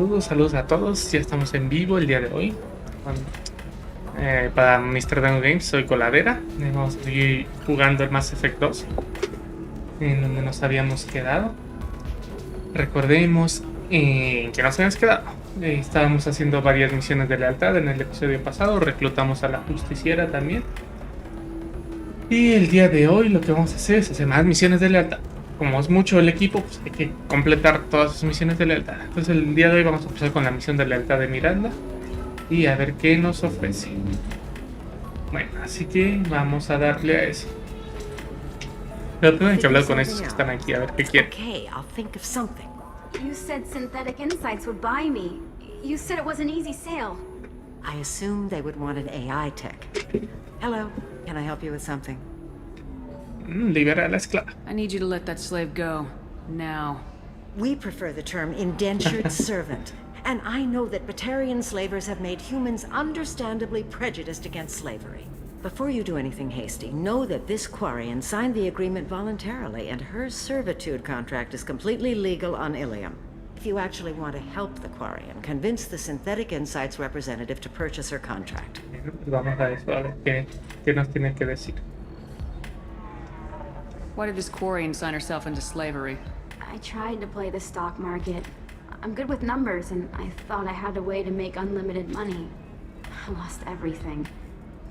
Saludos a todos. Ya estamos en vivo el día de hoy. Para Mr. Dano Games soy Coladera. Vamos a seguir jugando el Mass Effect 2, en donde nos habíamos quedado. Recordemos en que nos habíamos quedado. Estábamos haciendo varias misiones de lealtad en el episodio pasado. Reclutamos a la justiciera también. Y el día de hoy lo que vamos a hacer es hacer más misiones de lealtad. Como es mucho el equipo, pues hay que completar todas sus misiones de lealtad. Entonces el día de hoy vamos a empezar con la misión de lealtad de Miranda y a ver qué nos ofrece. Bueno, así que vamos a darle a eso. Pero tengo que hablar con estos que están aquí, a ver qué quieren. Okay, I'll think of something. You said Synthetic Insights would buy me. You said it was an easy sale. I assumed they would want an AI tech. Hello, can I help you with something? Libera a la esclava. I need you to let that slave go. Now. We prefer the term indentured servant. And I know that Batarian slavers have made humans understandably prejudiced against slavery. Before you do anything hasty, know that this Quarian signed the agreement voluntarily, and her servitude contract is completely legal on Ilium. If you actually want to help the Quarian, convince the Synthetic Insights representative to purchase her contract. Bueno, pues vamos a eso, a ver qué nos tiene que decir. Why did this Quarian sign herself into slavery? I tried to play the stock market. I'm good with numbers, and I thought I had a way to make unlimited money. I lost everything.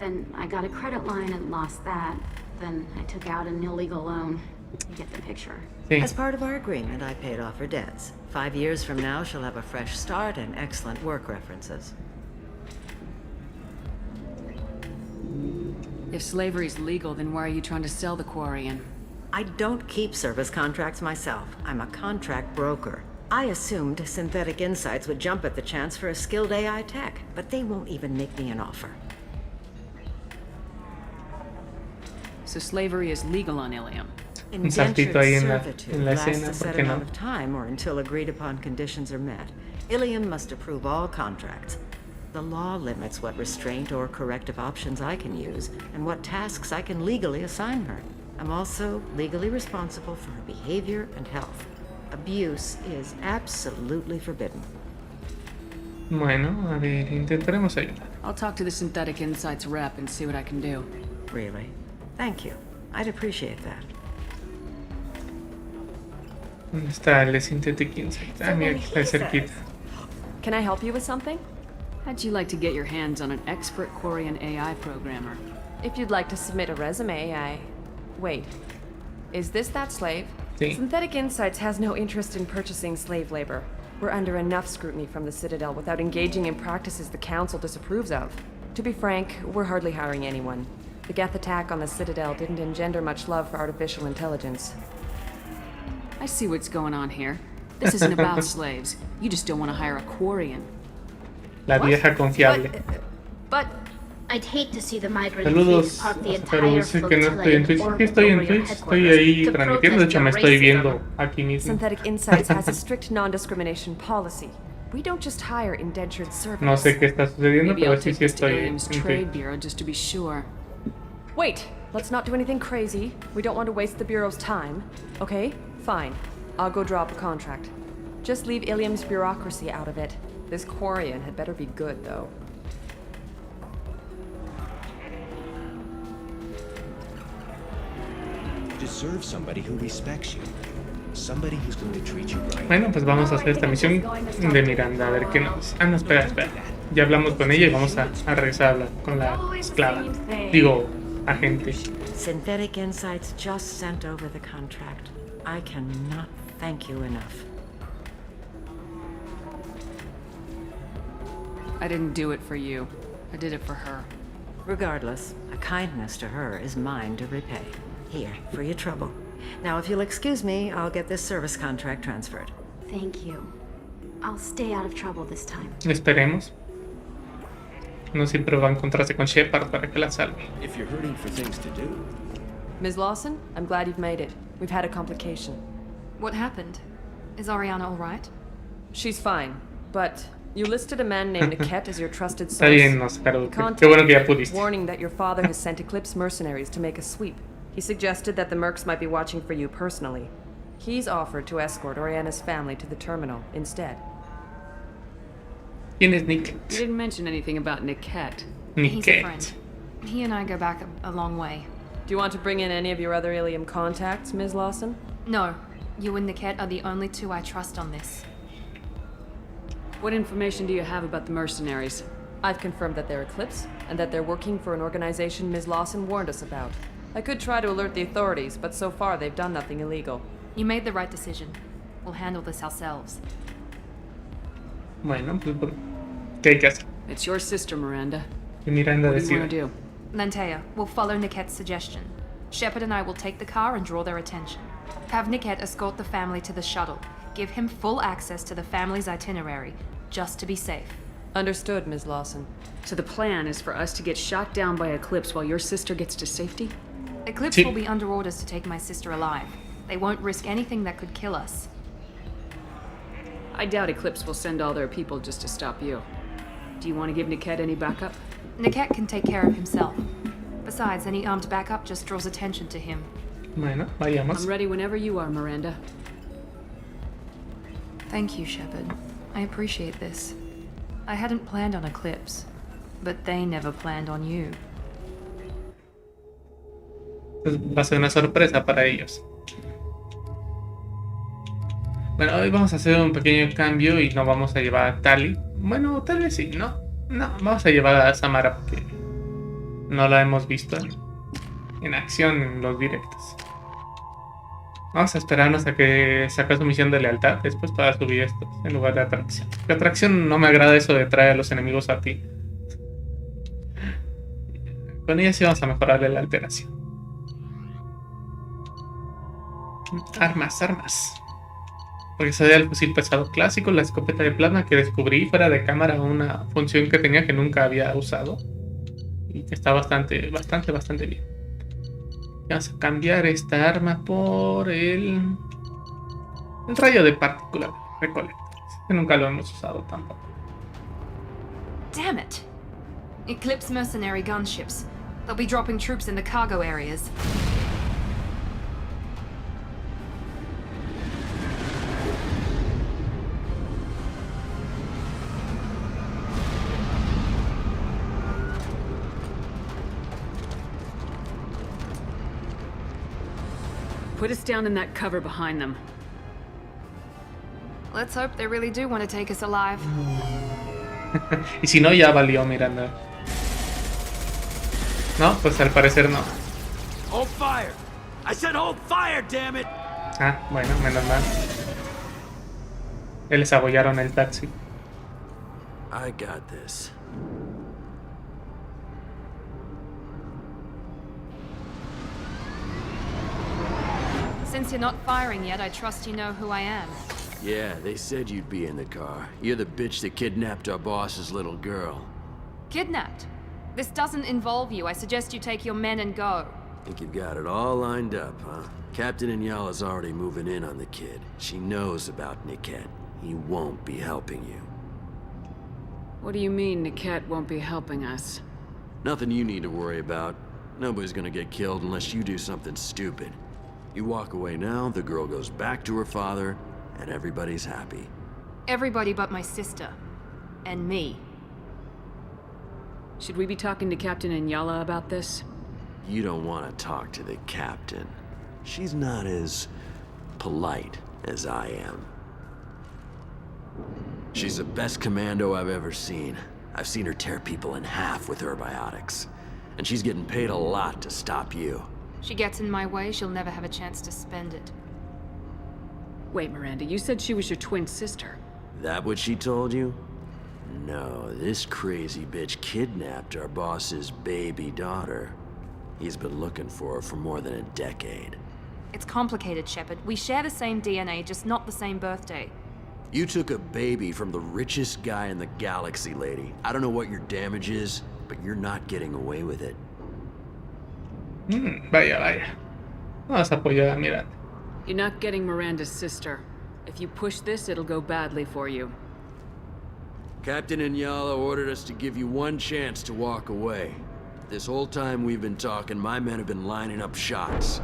Then I got a credit line and lost that. Then I took out an illegal loan. You get the picture. Sí. As part of our agreement, I paid off her debts. 5 years from now, she'll have a fresh start and excellent work references. If slavery is legal, then why are you trying to sell the Quarian? I don't keep service contracts myself. I'm a contract broker. I assumed Synthetic Insights would jump at the chance for a skilled AI tech, but they won't even make me an offer. So slavery is legal on Ilium. Un saltito ahí en la Lasts escena, a ¿por set qué no? amount of time or until agreed upon conditions are met. Ilium must approve all contracts. The law limits what restraint or corrective options I can use and what tasks I can legally assign her. I'm also legally responsible for her behavior and health. Abuse is absolutely forbidden. Bueno, a ver, intentaremos ayudar. I'll talk to the Synthetic Insights rep and see what I can do. Really? Thank you. I'd appreciate that. ¿Dónde está el Synthetic Insight? Ah, mira, aquí está cerquita. Can I help you with something? How'd you like to get your hands on an expert Quarian AI programmer? If you'd like to submit a resume, Wait. Is this that slave? Sí. Synthetic Insights has no interest in purchasing slave labor. We're under enough scrutiny from the Citadel without engaging in practices the Council disapproves of. To be frank, we're hardly hiring anyone. The Geth attack on the Citadel didn't engender much love for artificial intelligence. I see what's going on here. This isn't about slaves. You just don't want to hire a Quarian. La vieja confiable. But I'd hate to see the migrant Saludos, fleet park the pero entire dice que no estoy en Twitch. flotilla Sí, estoy en over your Twitch, estoy headquarters ahí to transmitiendo. De hecho, protest me your estoy racism. viendo aquí mismo. Synthetic Insights has a strict non-discrimination policy. We don't just hire indentured servants. No sé qué está sucediendo, Maybe pero I'll sí, take sí this to estoy en Ilium's Twitch. Trade Bureau just to be sure. Wait, let's not do anything crazy. We don't want to waste the Bureau's time. Okay, fine. I'll go draw up a contract. Just leave Ilium's bureaucracy out of it. This Quarian had better be good, though. Deserve somebody who respects you. Somebody who's going to treat you right. Bueno, pues vamos a hacer esta misión de Miranda, a ver qué nos... Ah, no, espera. Ya hablamos con ella y vamos a regresar a hablar con la esclava. Digo, agente. Synthetic Insights just sent over the contract. I cannot thank you enough. I didn't do it for you. I did it for her. Regardless, a kindness to her is mine to repay. Here, for your trouble. Now, if you'll excuse me, I'll get this service contract transferred. Thank you. I'll stay out of trouble this time. Esperemos. No siempre va a encontrarse con Shepard para que la salve. If you're hurting for things to do. Ms. Lawson, I'm glad you've made it. We've had a complication. What happened? Is Ariana all right? She's fine, but you listed a man named Niket as your trusted Está source. bien, Oscar. Contact Qué bueno que ya pudiste. warning that your father has sent Eclipse mercenaries to make a sweep. He suggested that the Mercs might be watching for you personally. He's offered to escort Oriana's family to the terminal instead. ¿Quién es You Niket? didn't mention anything about Niket. He's a Niket. friend. He and I go back a long way. Do you want to bring in any of your other Ilium contacts, Ms. Lawson? No, you and Niket are the only two I trust on this. What information do you have about the mercenaries? I've confirmed that they're Eclipse, and that they're working for an organization Ms. Lawson warned us about. I could try to alert the authorities, but so far they've done nothing illegal. You made the right decision. We'll handle this ourselves. Bueno, pues, ¿qué hay que hacer? It's your sister, Miranda. Y Miranda What do you want to decide. do? Lantea, we'll follow Niket's suggestion. Shepard and I will take the car and draw their attention. Have Niket escort the family to the shuttle. Give him full access to the family's itinerary, just to be safe. Understood, Ms. Lawson. So the plan is for us to get shot down by Eclipse while your sister gets to safety? Eclipse Sí. will be under orders to take my sister alive. They won't risk anything that could kill us. I doubt Eclipse will send all their people just to stop you. Do you want to give Niket any backup? Niket can take care of himself. Besides, any armed backup just draws attention to him. Bueno, vayamos. I'm ready whenever you are, Miranda. Thank you, Shepard. I appreciate this. I hadn't planned on Eclipse, but they never planned on you. Pues va a ser una sorpresa para ellos. Bueno, hoy vamos a hacer un pequeño cambio y no vamos a llevar a Tali. Bueno, tal vez sí, ¿no? No, vamos a llevar a Samara porque no la hemos visto en acción en los directos. Vamos a esperarnos a que saque su misión de lealtad después para subir esto en lugar de atracción. La atracción no me agrada eso de traer a los enemigos a ti. Con ella sí vamos a mejorarle la alteración. Armas. Porque se da el fusil pesado clásico, la escopeta de plasma que descubrí fuera de cámara, una función que tenía que nunca había usado. Y que está bastante bien. Vamos a cambiar esta arma por el rayo de partícula recolector. Que nunca lo hemos usado tampoco. Damn it! Eclipse mercenary gunships. They'll be dropping troops in the cargo areas. Put us down in that cover behind them. Let's hope they really do want to take us alive. Y si no, ya valió Miranda. No, pues al parecer no. Hold fire! I said hold fire, damn it! Ah, bueno, menos mal. Les abollaron el taxi. I got this. Since you're not firing yet, I trust you know who I am. Yeah, they said you'd be in the car. You're the bitch that kidnapped our boss's little girl. Kidnapped? This doesn't involve you. I suggest you take your men and go. Think you've got it all lined up, huh? Captain Inyala's already moving in on the kid. She knows about Niket. He won't be helping you. What do you mean Niket won't be helping us? Nothing you need to worry about. Nobody's gonna get killed unless you do something stupid. You walk away now, the girl goes back to her father, and everybody's happy. Everybody but my sister. And me. Should we be talking to Captain Inyala about this? You don't want to talk to the captain. She's not as polite as I am. She's the best commando I've ever seen. I've seen her tear people in half with her biotics. And she's getting paid a lot to stop you. She gets in my way, she'll never have a chance to spend it. Wait, Miranda, you said she was your twin sister. That what she told you? No, this crazy bitch kidnapped our boss's baby daughter. He's been looking for her for more than a decade. It's complicated, Shepard. We share the same DNA, just not the same birthday. You took a baby from the richest guy in the galaxy, lady. I don't know what your damage is, but you're not getting away with it. Vaya. Vamos a apoyar a Miranda. You're not getting Miranda's sister. If you push this, it'll go badly for you. Captain Inyala ordered us to give you one chance to walk away. This whole time we've been talking, my men have been lining up shots.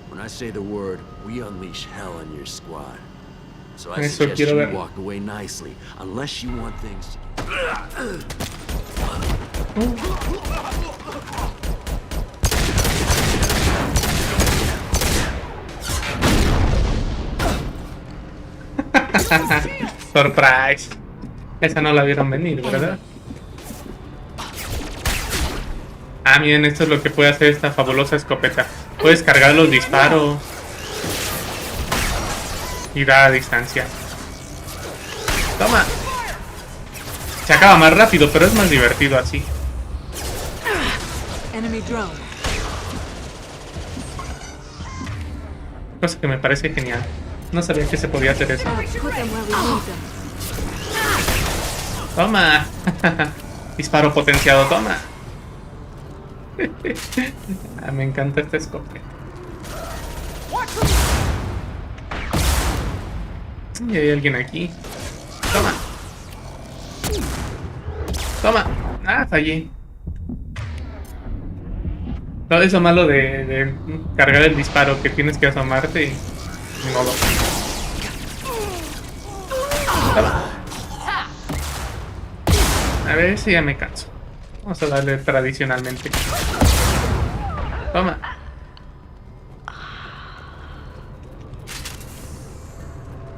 When I say the word, we unleash hell on your squad. So I Eso suggest quiero you ver. walk away nicely, unless you want things to Surprise. Esa no la vieron venir, ¿verdad? Ah, miren, esto es lo que puede hacer esta fabulosa escopeta. Puedes cargar los disparos y da a distancia. Toma. Se acaba más rápido, pero es más divertido así. Cosa que me parece genial. No sabía que se podía hacer eso. Toma. Disparo potenciado, toma. Ah, me encanta esta escopeta. Y hay alguien aquí. Toma. Toma. Ah, fallé. Todo eso malo de cargar el disparo, que tienes que asomarte y... Ni modo. Toma. A ver si ya me canso. Vamos a darle tradicionalmente. Toma.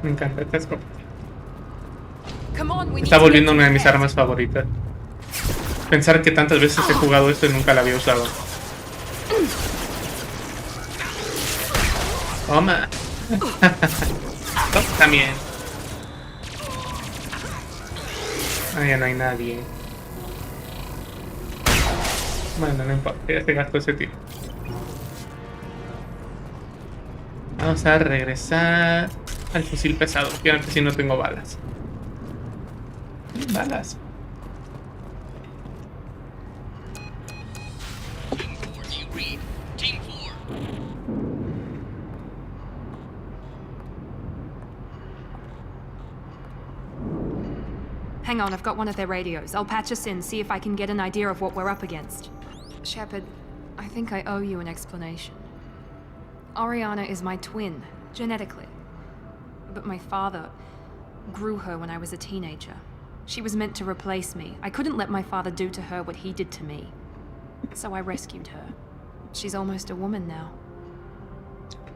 Me encanta esta escopeta. Está volviendo una de mis armas favoritas. Pensar que tantas veces he jugado esto y nunca la había usado. Toma. Toma también. Ah, ya no hay nadie. Bueno, no importa, ya se gastó ese tiro. Vamos a regresar al fusil pesado, que antes sí no tengo balas. Balas. Hang on, I've got one of their radios. I'll patch us in, see if I can get an idea of what we're up against. Shepard, I think I owe you an explanation. Oriana is my twin, genetically. But my father grew her when I was a teenager. She was meant to replace me. I couldn't let my father do to her what he did to me. So I rescued her. She's almost a woman now.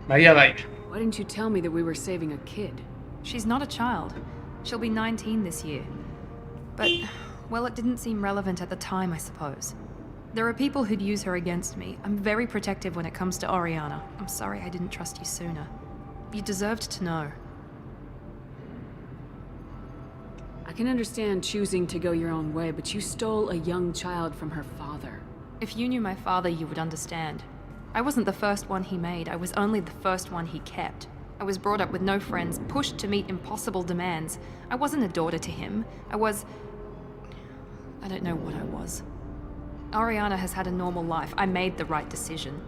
Vaya, vaya. Why didn't you tell me that we were saving a kid? She's not a child. She'll be 19 this year. But, well, it didn't seem relevant at the time, I suppose. There are people who'd use her against me. I'm very protective when it comes to Oriana. I'm sorry I didn't trust you sooner. You deserved to know. I can understand choosing to go your own way, but you stole a young child from her father. If you knew my father, you would understand. I wasn't the first one he made. I was only the first one he kept. I was brought up with no friends, pushed to meet impossible demands. I wasn't a daughter to him. I don't know what I was. Oriana has had a normal life. I made the right decision.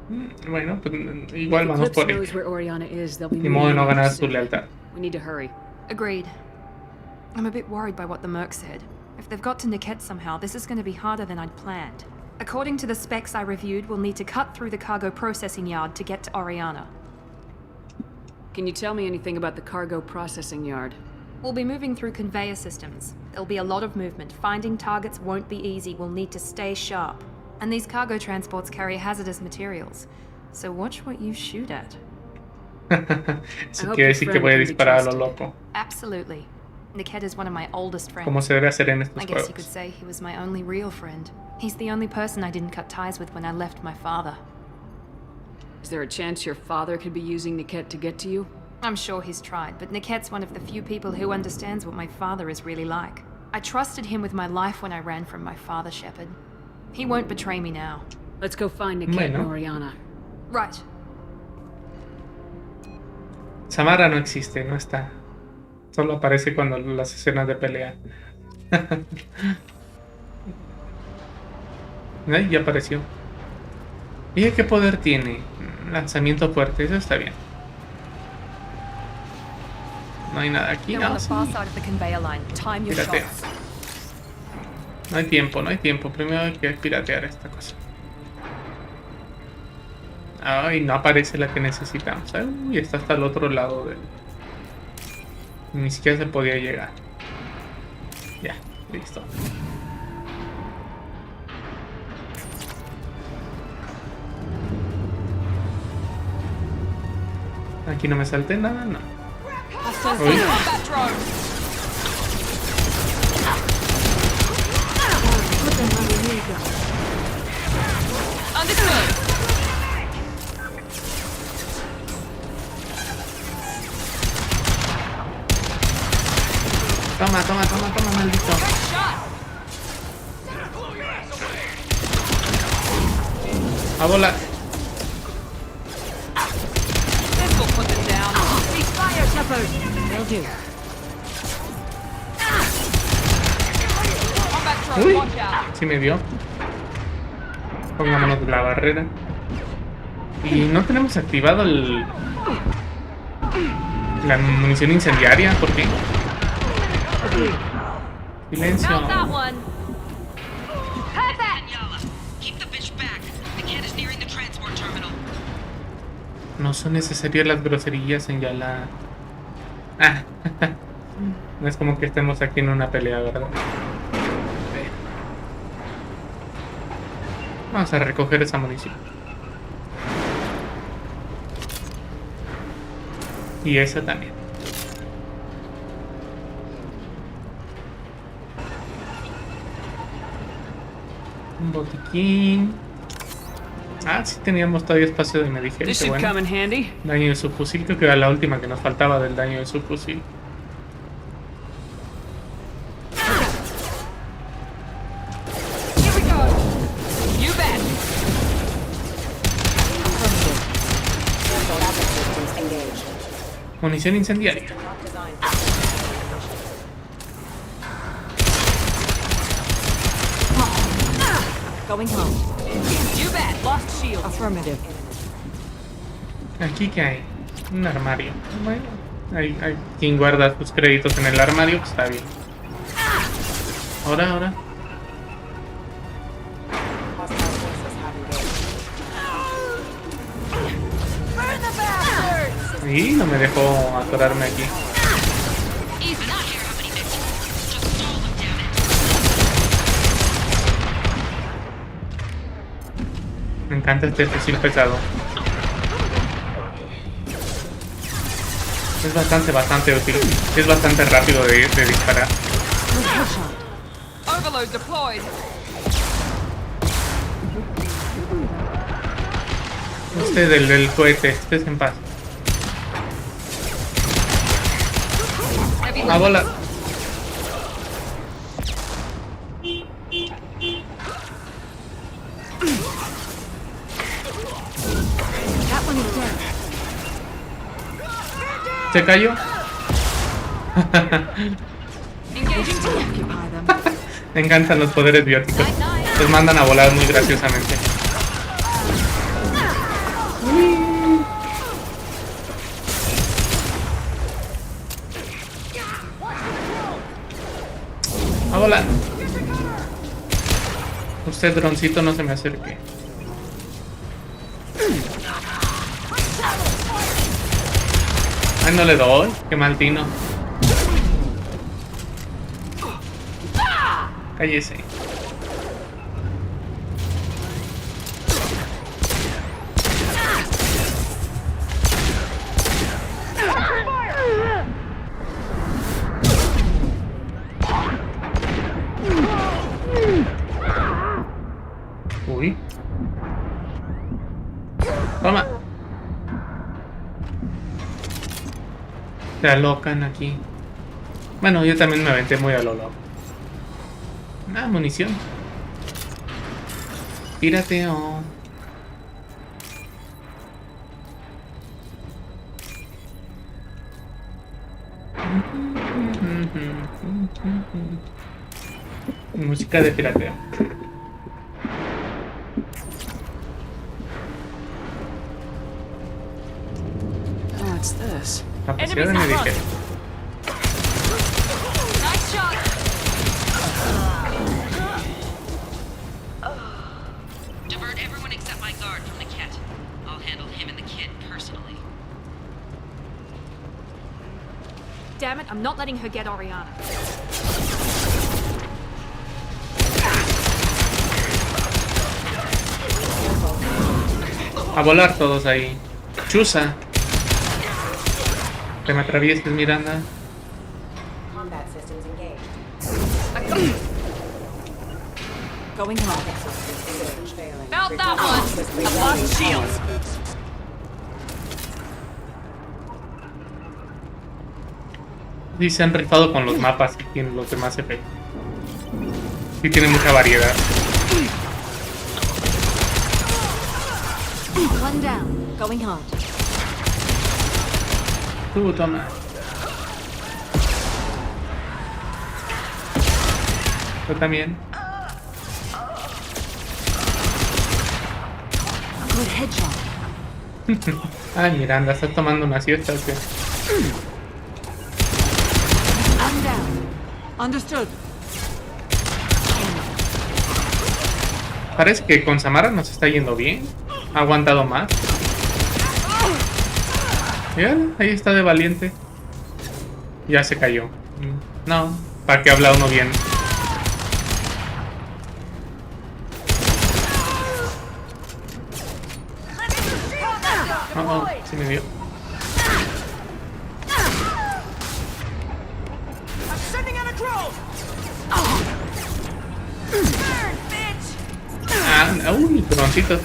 Bueno, pues igual vamos por knows where Oriana is, they'll be Ni modo de no ganar su lealtad. We need to hurry. Agreed. I'm a bit worried by what the Merc said. If they've got to Niket somehow, this is going to be harder than I'd planned. According to the specs I reviewed, we'll need to cut through the cargo processing yard to get to Oriana. Can you tell me anything about the cargo processing yard? We'll be moving through conveyor systems. There'll be a lot of movement. Finding targets won't be easy. We'll need to stay sharp. And these cargo transports carry hazardous materials. So watch what you shoot at. Eso quiere decir que voy a disparar a lo loco. Absolutely. Niket is one of my oldest friends. Como se debe hacer en estos I guess you could juegos. say he was my only real friend. He's the only person I didn't cut ties with when I left my father. Is there a chance your father could be using Niket to get to you? I'm sure he's tried, but Niket's one of the few people who understands what my father is really like. I trusted him with my life when I ran from my father, Shepard. He won't betray me now. Let's go find Niket and Oriana. Right. Samara no existe, no está. Solo aparece cuando las escenas de pelea. Ay, ya apareció. ¿Y qué poder tiene? Lanzamiento fuerte, eso está bien. No hay nada aquí, They're on no. the far side of the conveyor line. Time your Piratea. shots. No hay tiempo, no hay tiempo. Primero hay que piratear esta cosa. Ay, no aparece la que necesitamos. Uy, está hasta el otro lado del... Ni siquiera se podía llegar. Ya, listo. Aquí no me salté nada, no. Uy. Toma, toma, toma, toma, maldito. A volar. Uy, sí me dio. Pongámonos la barrera. Y no tenemos activado la munición incendiaria, ¿por qué? Silencio. No son necesarias las groserías en Yala. Ah, no es como que estemos aquí en una pelea, ¿verdad? Vamos a recoger esa munición. Y esa también. Un botiquín. Ah, sí teníamos todavía espacio de medigen. Qué bueno. Daño de subfusil, creo que era la última que nos faltaba del daño de subfusil. Munición incendiaria. Going home. You bet. Lost shield. Affirmative. Aquí que hay un armario. Bueno, hay quien guarda sus créditos en el armario, pues está bien. Ahora. Y no me dejó atorarme aquí. Me encanta este fusil pesado. Es bastante útil. Es bastante rápido de disparar. Usted del cohete, estés en paz. A bola. ¿Se cayó? Me encantan los poderes bióticos. Los mandan a volar muy graciosamente. A volar. Usted, droncito, no se me acerque. Ay, no le doy. Qué mal tino. Cállese. Uy. Toma. Se alocan aquí. Bueno, yo también me aventé muy a lo loco. Ah, munición. Pirateo. Música de pirateo. What's this? Capacidad de medigen. Divert everyone except my guard from the kit. I'll handle damn it, I'm not letting her get Oriana. A volar todos ahí. Chusa. Te me atravieses, Miranda. Combat systems engaged. Going home. About that one. I've lost shields. Sí, se han rifado con los mapas y en los demás efectos. Sí, tiene mucha variedad. One down. Going hard. Tú, toma. Tú también. Good headshot. Ay, Miranda, ¿estás tomando una siesta o qué? I'm down. Understood. Parece que con Samara nos está yendo bien. Ha aguantado más. Ya, ahí está de valiente. Ya se cayó. No, ¿para qué habla uno bien? Oh, sí me dio. Ah, uy, droncitos.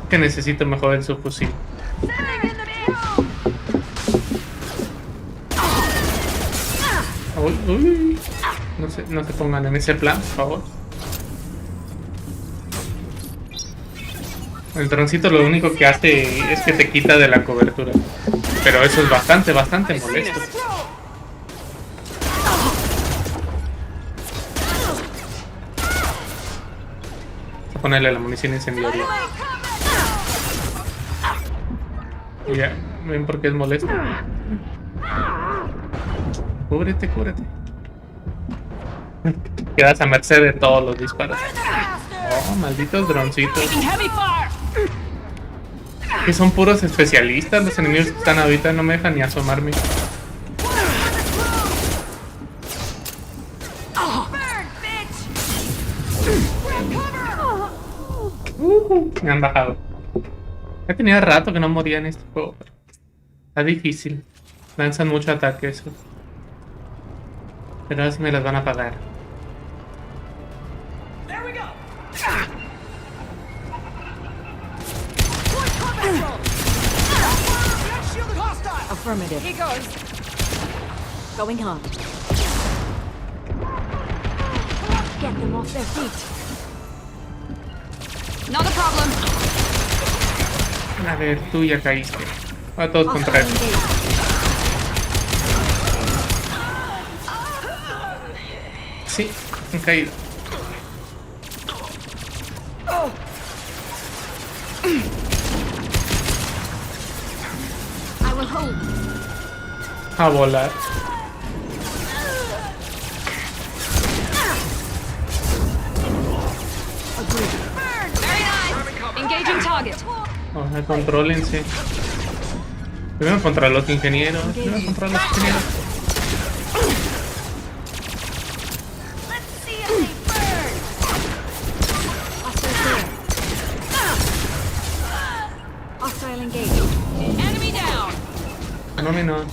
Que necesito mejorar el subfusil. Uy, uy. No se pongan en ese plan, por favor. El droncito lo único que hace es que te quita de la cobertura. Pero eso es bastante molesto. Vamos a ponerle la munición incendiaria. Ya, ¿ven por qué es molesto? Cúbrete. Quedas a merced de todos los disparos. Oh, malditos droncitos. Que son puros especialistas los enemigos que están ahorita. No me dejan ni asomarme. Me han bajado. Ya tenía rato que no moría en este juego, pero está difícil. Lanzan mucho ataque eso. Pero ahora sí me las van a pagar. Affirmative. Here goes. Going hard. Get them off their feet. Not a problem. A ver, tú ya caíste. A todos contra él. Sí, han caído. I will hold. A volar. Very nice. Engaging target. Ojalá, contrólense. Primero contra los ingenieros. Hostile engaged. Enemy down. No, menos.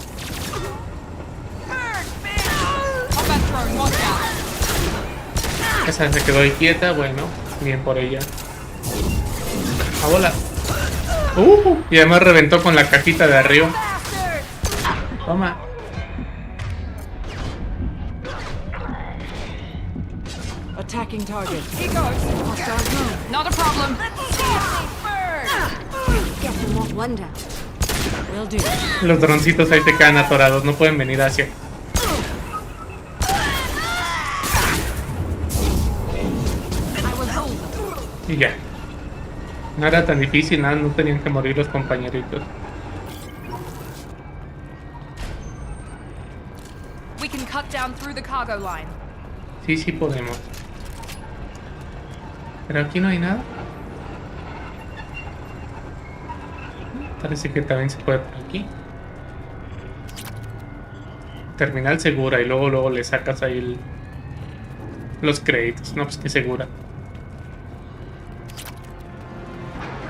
Combat throwing. Watch out. Esa se quedó ahí quieta. Bueno, bien por ella. A volar. Y además reventó con la cajita de arriba. Toma. Attacking target. Here goes. Not a problem. Get them off one down. Will do. Los droncitos ahí te quedan atorados. No pueden venir hacia. Y ya. No era tan difícil, nada, no tenían que morir los compañeritos. We can cut down through the cargo line. Sí podemos. Pero aquí no hay nada. Parece que también se puede por aquí. Terminal segura y luego le sacas ahí los créditos. No, pues que segura.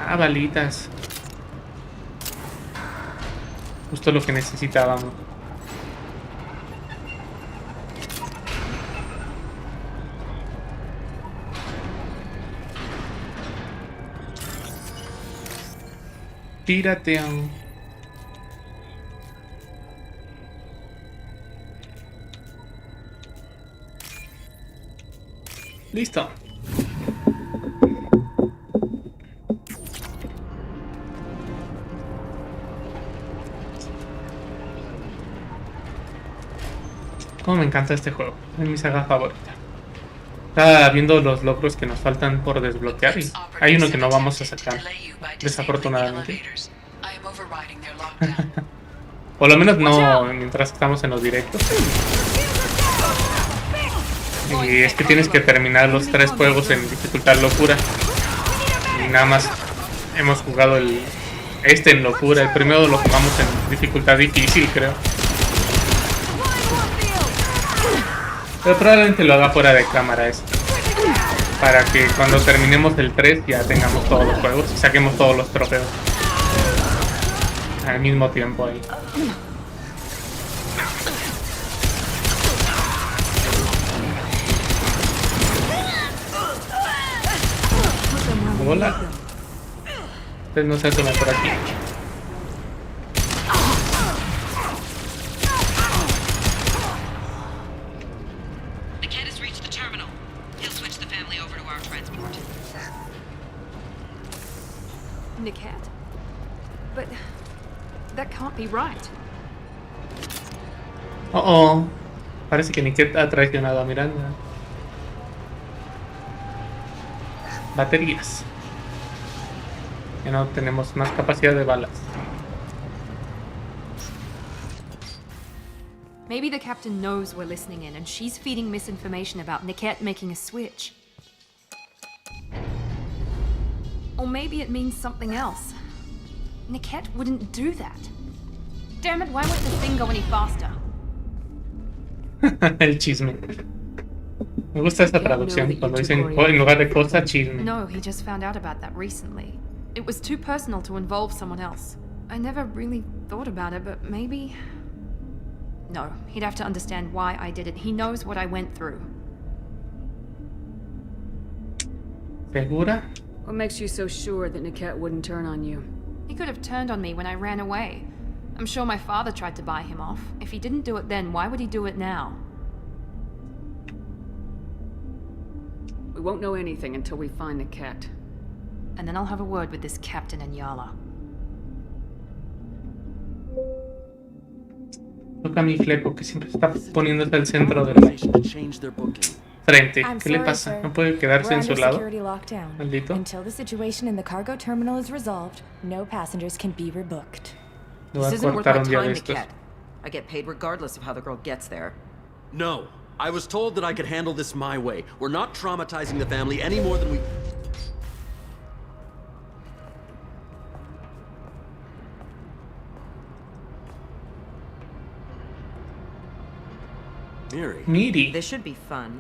Ah, balitas. Justo lo que necesitábamos. Tírate. Listo. Cómo me encanta este juego. Es mi saga favorita. Estaba viendo los logros que nos faltan por desbloquear y hay uno que no vamos a sacar, desafortunadamente. Por lo menos no mientras estamos en los directos. Y es que tienes que terminar los 3 juegos en dificultad locura. Y nada más hemos jugado en locura. El primero lo jugamos en dificultad difícil, creo. Pero probablemente lo haga fuera de cámara eso. Para que cuando terminemos el 3 ya tengamos todos los juegos y saquemos todos los trofeos. Al mismo tiempo ahí. Hola. Ustedes no se asoman por aquí. Niket? But that can't be right. Oh. Parece que Niket ha traicionado a Miranda. Baterías. Ya no tenemos más capacidad de balas. Maybe the captain knows we're listening in and she's feeding misinformation about Niket making a switch. Or maybe it means something else. Niket wouldn't do that. Damn it, why won't the thing go any faster? El chisme. Me gusta esa traducción cuando dicen en lugar de cosa, chisme. No, he just found out about that recently. It was too personal to involve someone else. I never really thought about it, but maybe... No, he'd have to understand why I did it. He knows what I went through. ¿Segura? What makes you so sure that Niket wouldn't turn on you? He could have turned on me when I ran away. I'm sure my father tried to buy him off. If he didn't do it then, why would he do it now? We won't know anything until we find Niket. And then I'll have a word with this captain and Yala. Toca a mi fleco que siempre está poniéndose al centro de la frente. ¿Qué le pasa? ¿No puede quedarse en su lado? Maldito. Until the situation in the cargo terminal is resolved, no passengers can be rebooked. Lo va This a isn't worth cortar my un día de time, estos. Niket. I get paid regardless of how the girl gets there. No. I was told that I could handle this my way. We're not traumatizing the family any more than we... Miri. This should be fun.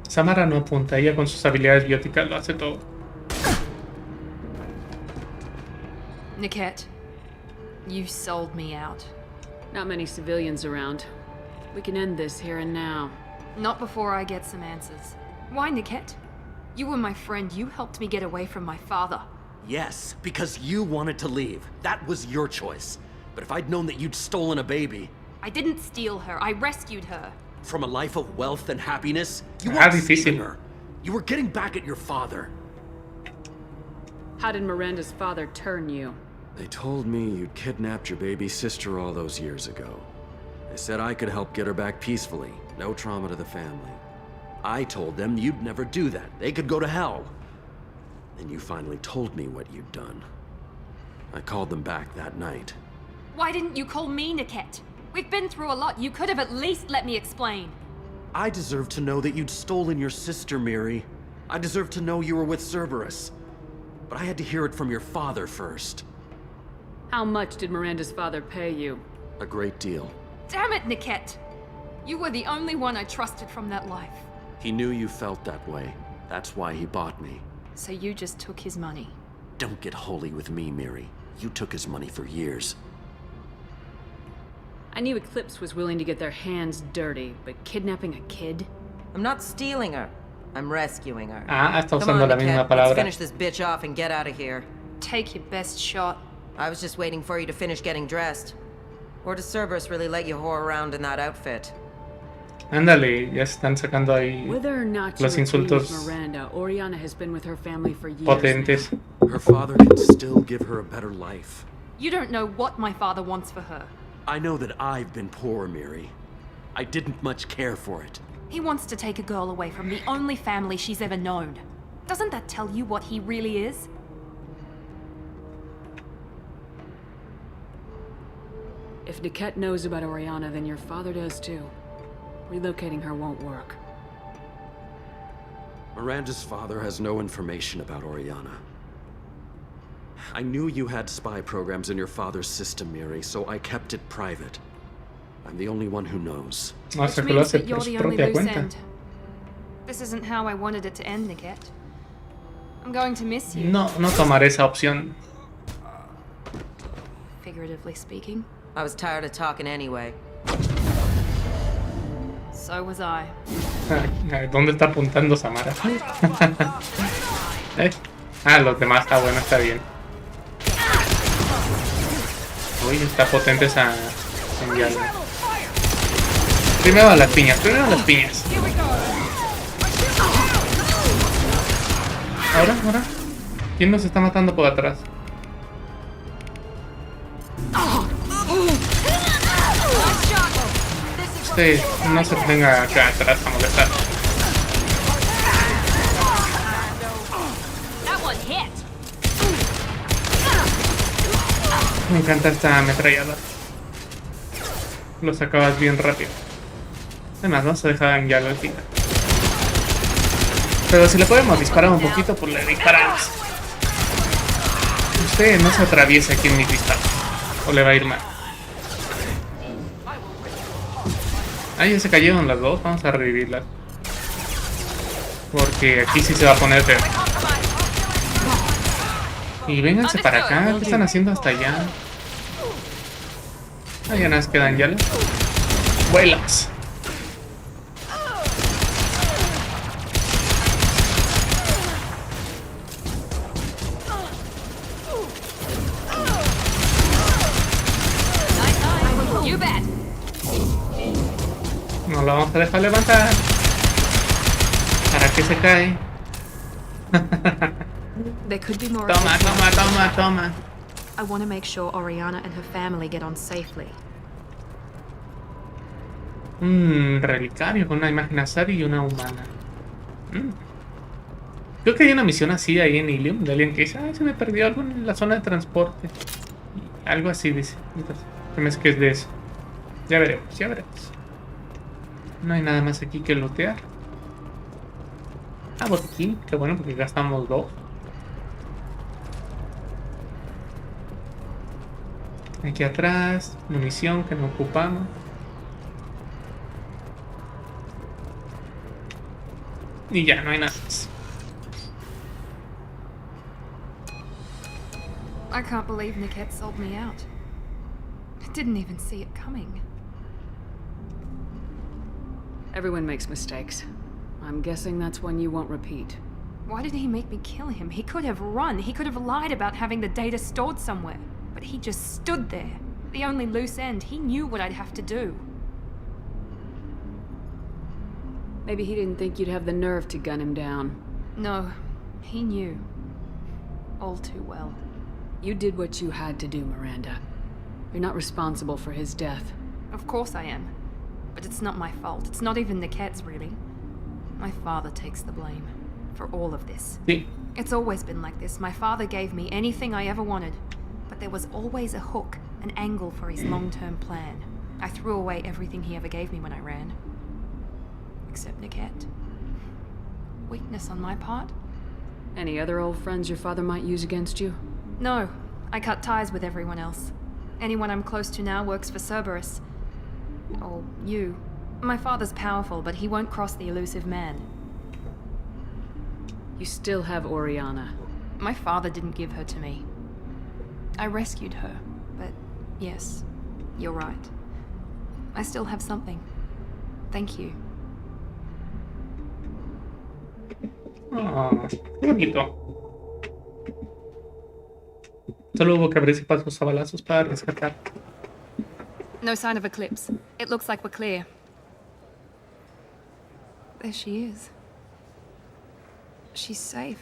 Samara no apunta, ella con sus habilidades bióticas lo hace todo. Niket, you sold me out. Not many civilians around. We can end this here and now. Not before I get some answers. Why, Niket? You were my friend. You helped me get away from my father. Yes, because you wanted to leave. That was your choice. But if I'd known that you'd stolen a baby... I didn't steal her. I rescued her. From a life of wealth and happiness, you Ah, weren't difícil. stealing her. You were getting back at your father. How did Miranda's father turn you? They told me you'd kidnapped your baby sister all those years ago. They said I could help get her back peacefully. No trauma to the family. I told them you'd never do that. They could go to hell. Then you finally told me what you'd done. I called them back that night. Why didn't you call me, Niket? We've been through a lot. You could have at least let me explain. I deserve to know that you'd stolen your sister, Miri. I deserve to know you were with Cerberus. But I had to hear it from your father first. How much did Miranda's father pay you? A great deal. Damn it, Niket! You were the only one I trusted from that life. He knew you felt that way. That's why he bought me. So you just took his money. Don't get holy with me, Miri. You took his money for years. I knew Eclipse was willing to get their hands dirty, but kidnapping a kid? I'm not stealing her. I'm rescuing her. Ah, está Come usando on, la Niket, misma let's palabra. finish this bitch off and get out of here. Take your best shot. I was just waiting for you to finish getting dressed. Or does Cerberus really let you whore around in that outfit? Ándale, ya están sacando ahí Whether or not los you agree with insultos Miranda, Oriana has been with her family for years. potentes. Her father can still give her a better life. You don't know what my father wants for her. I know that I've been poor, Miri. I didn't much care for it. He wants to take a girl away from the only family she's ever known. Doesn't that tell you what he really is? If Niket knows about Oriana, then your father does too. Relocating her won't work. Miranda's father has no information about Oriana. I knew you had spy programs in your father's system, Miri, so I kept it private. I'm the only one who knows. No, Which se lo means hace that you're por su the only propia loose cuenta. end. This isn't how I wanted it to end, Niket. I'm going to miss you. No, no tomaré esa opción. Figuratively speaking. I was tired of talking anyway. So was I. ¿Dónde está apuntando Samara? Ah, los demás. Ah, bueno, está bien. Uy, está potente esa señal. Primero a las piñas, primero a las piñas. Ahora. ¿Quién nos está matando por atrás? Usted no se venga acá atrás a molestar. Me encanta esta ametralladora. Lo sacabas bien rápido. Además, vamos a dejar en ya al final. Pero si le podemos disparar un poquito, pues le disparamos. Usted no se atraviesa aquí en mi cristal. O le va a ir mal. Ah, ya se cayeron las dos. Vamos a revivirlas. Porque aquí sí se va a poner feo. Y vénganse para acá. ¿Qué están haciendo hasta allá? Ah, ya nada más quedan ya. Vuelas. No lo vamos a dejar levantar. ¿Para qué se cae? There could be more. Toma. I want to make sure Oriana and her family get on safely. Un relicario con una imagen azar y una humana. Creo que hay una misión así ahí en Ilium de alguien que dice, se me perdió algo en la zona de transporte. Algo así dice. Entonces, se me es que es de eso. Ya veremos. No hay nada más aquí que lootear. Ah, botiquín. Qué bueno porque gastamos 2. Aquí atrás, munición que no ocupamos. Y ya, no hay nada más. I can't believe Niket sold me out. I didn't even see it coming. Everyone makes mistakes. I'm guessing that's one you won't repeat. Why did he make me kill him? He could have run. He could have lied about having the data stored somewhere. But he just stood there. The only loose end. He knew what I'd have to do. Maybe he didn't think you'd have the nerve to gun him down. No, he knew. All too well. You did what you had to do, Miranda. You're not responsible for his death. Of course I am. But it's not my fault. It's not even Niket's, really. My father takes the blame for all of this. Sí. It's always been like this. My father gave me anything I ever wanted. But there was always a hook, an angle for his long-term plan. I threw away everything he ever gave me when I ran. Except Niket. Weakness on my part? Any other old friends your father might use against you? No. I cut ties with everyone else. Anyone I'm close to now works for Cerberus. Or you. My father's powerful, but he won't cross the elusive man. You still have Oriana. My father didn't give her to me. I rescued her, but yes, you're right. I still have something. Thank you. Ah, qué bonito. Solo hubo que abrirse pasos a balazos para rescatar. No sign of Eclipse. It looks like we're clear. There she is. She's safe.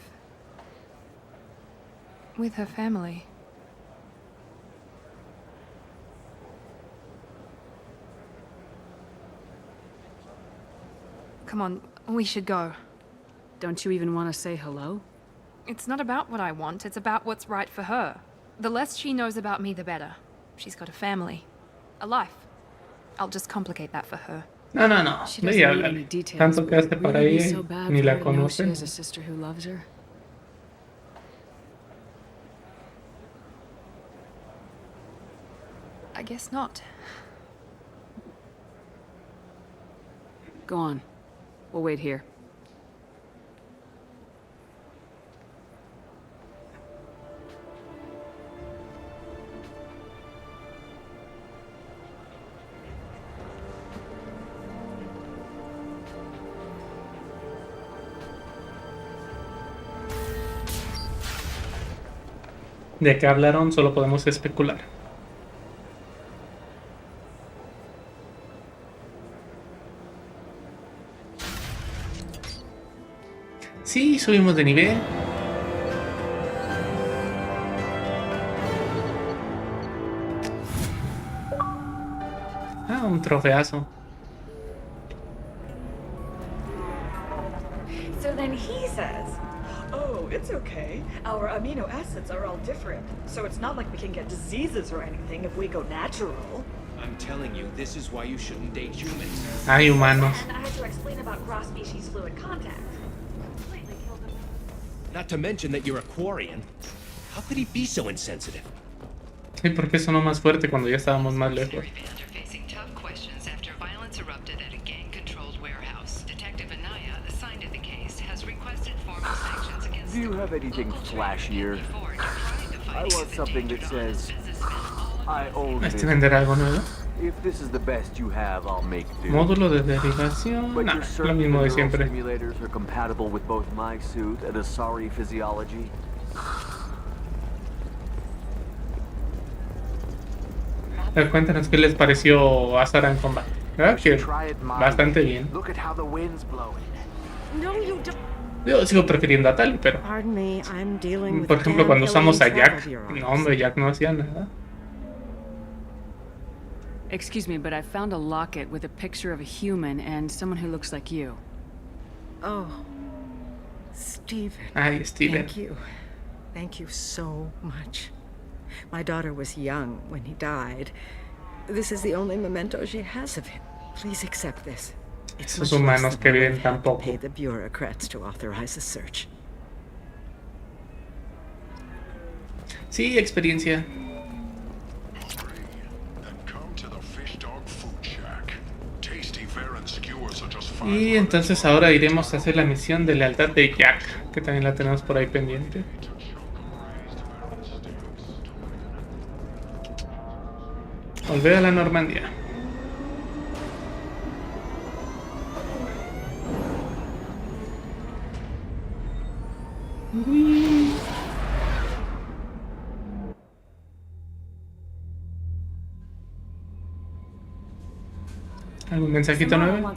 With her family. Come on, we should go. Don't you even want to say hello? It's not about what I want, it's about what's right for her. The less she knows about me, the better. She's got a family. A life. I'll just complicate that for her. No. Ve y háblale. Tanto que hace para ella y ni la conoce. She has a sister who loves her. I guess not. Go on. We'll wait here. ¿De qué hablaron? Solo podemos especular. Sí, subimos de nivel. Ah, un trofeazo. So then he says, oh, it's okay. Our amino acids are all different, so it's not like we can get diseases or anything if we go natural. I'm telling you, this is why you shouldn't date humans. Hay humanos. And I had to explain about cross-species fluid contact. Completely killed him. Not to mention that you're a Quarian. How could he be so insensitive? Sí, porque sonó más fuerte cuando ya estábamos más lejos. Do you have anything flashier? I want something that says, I own this. ¿Venderá algo nuevo? If this is the best you have, I'll make do. Módulo de derivación. But Nah, you're lo certain mismo de the neural siempre. simulators are compatible with both my suit and Asari physiology? Cuéntanos qué les pareció Azara en combate. ¿Verdad? Que bastante bien. Look at how the wind's blowing. No, you don't. Yo sigo prefiriendo a Tali, pero Pardon me, I'm dealing with por ejemplo damn cuando usamos a Elaine Jack, travel bureaus. no hombre, Jack no hacía nada. Excuse me, but I found a locket with a picture of a human and someone who looks like you. Oh, Stephen. Ay, Steven. Thank you. Thank you so much. My daughter was young when he died. This is the only memento she has of him. Please accept this. It's Esos much less humanos than que I viven would tan have to poco. pay the bureaucrats to authorize a search. Sí, experiencia. Y entonces ahora iremos a hacer la misión de lealtad de Jack, que también la tenemos por ahí pendiente. Volver a la Normandía. ¿Algún mensajito nuevo?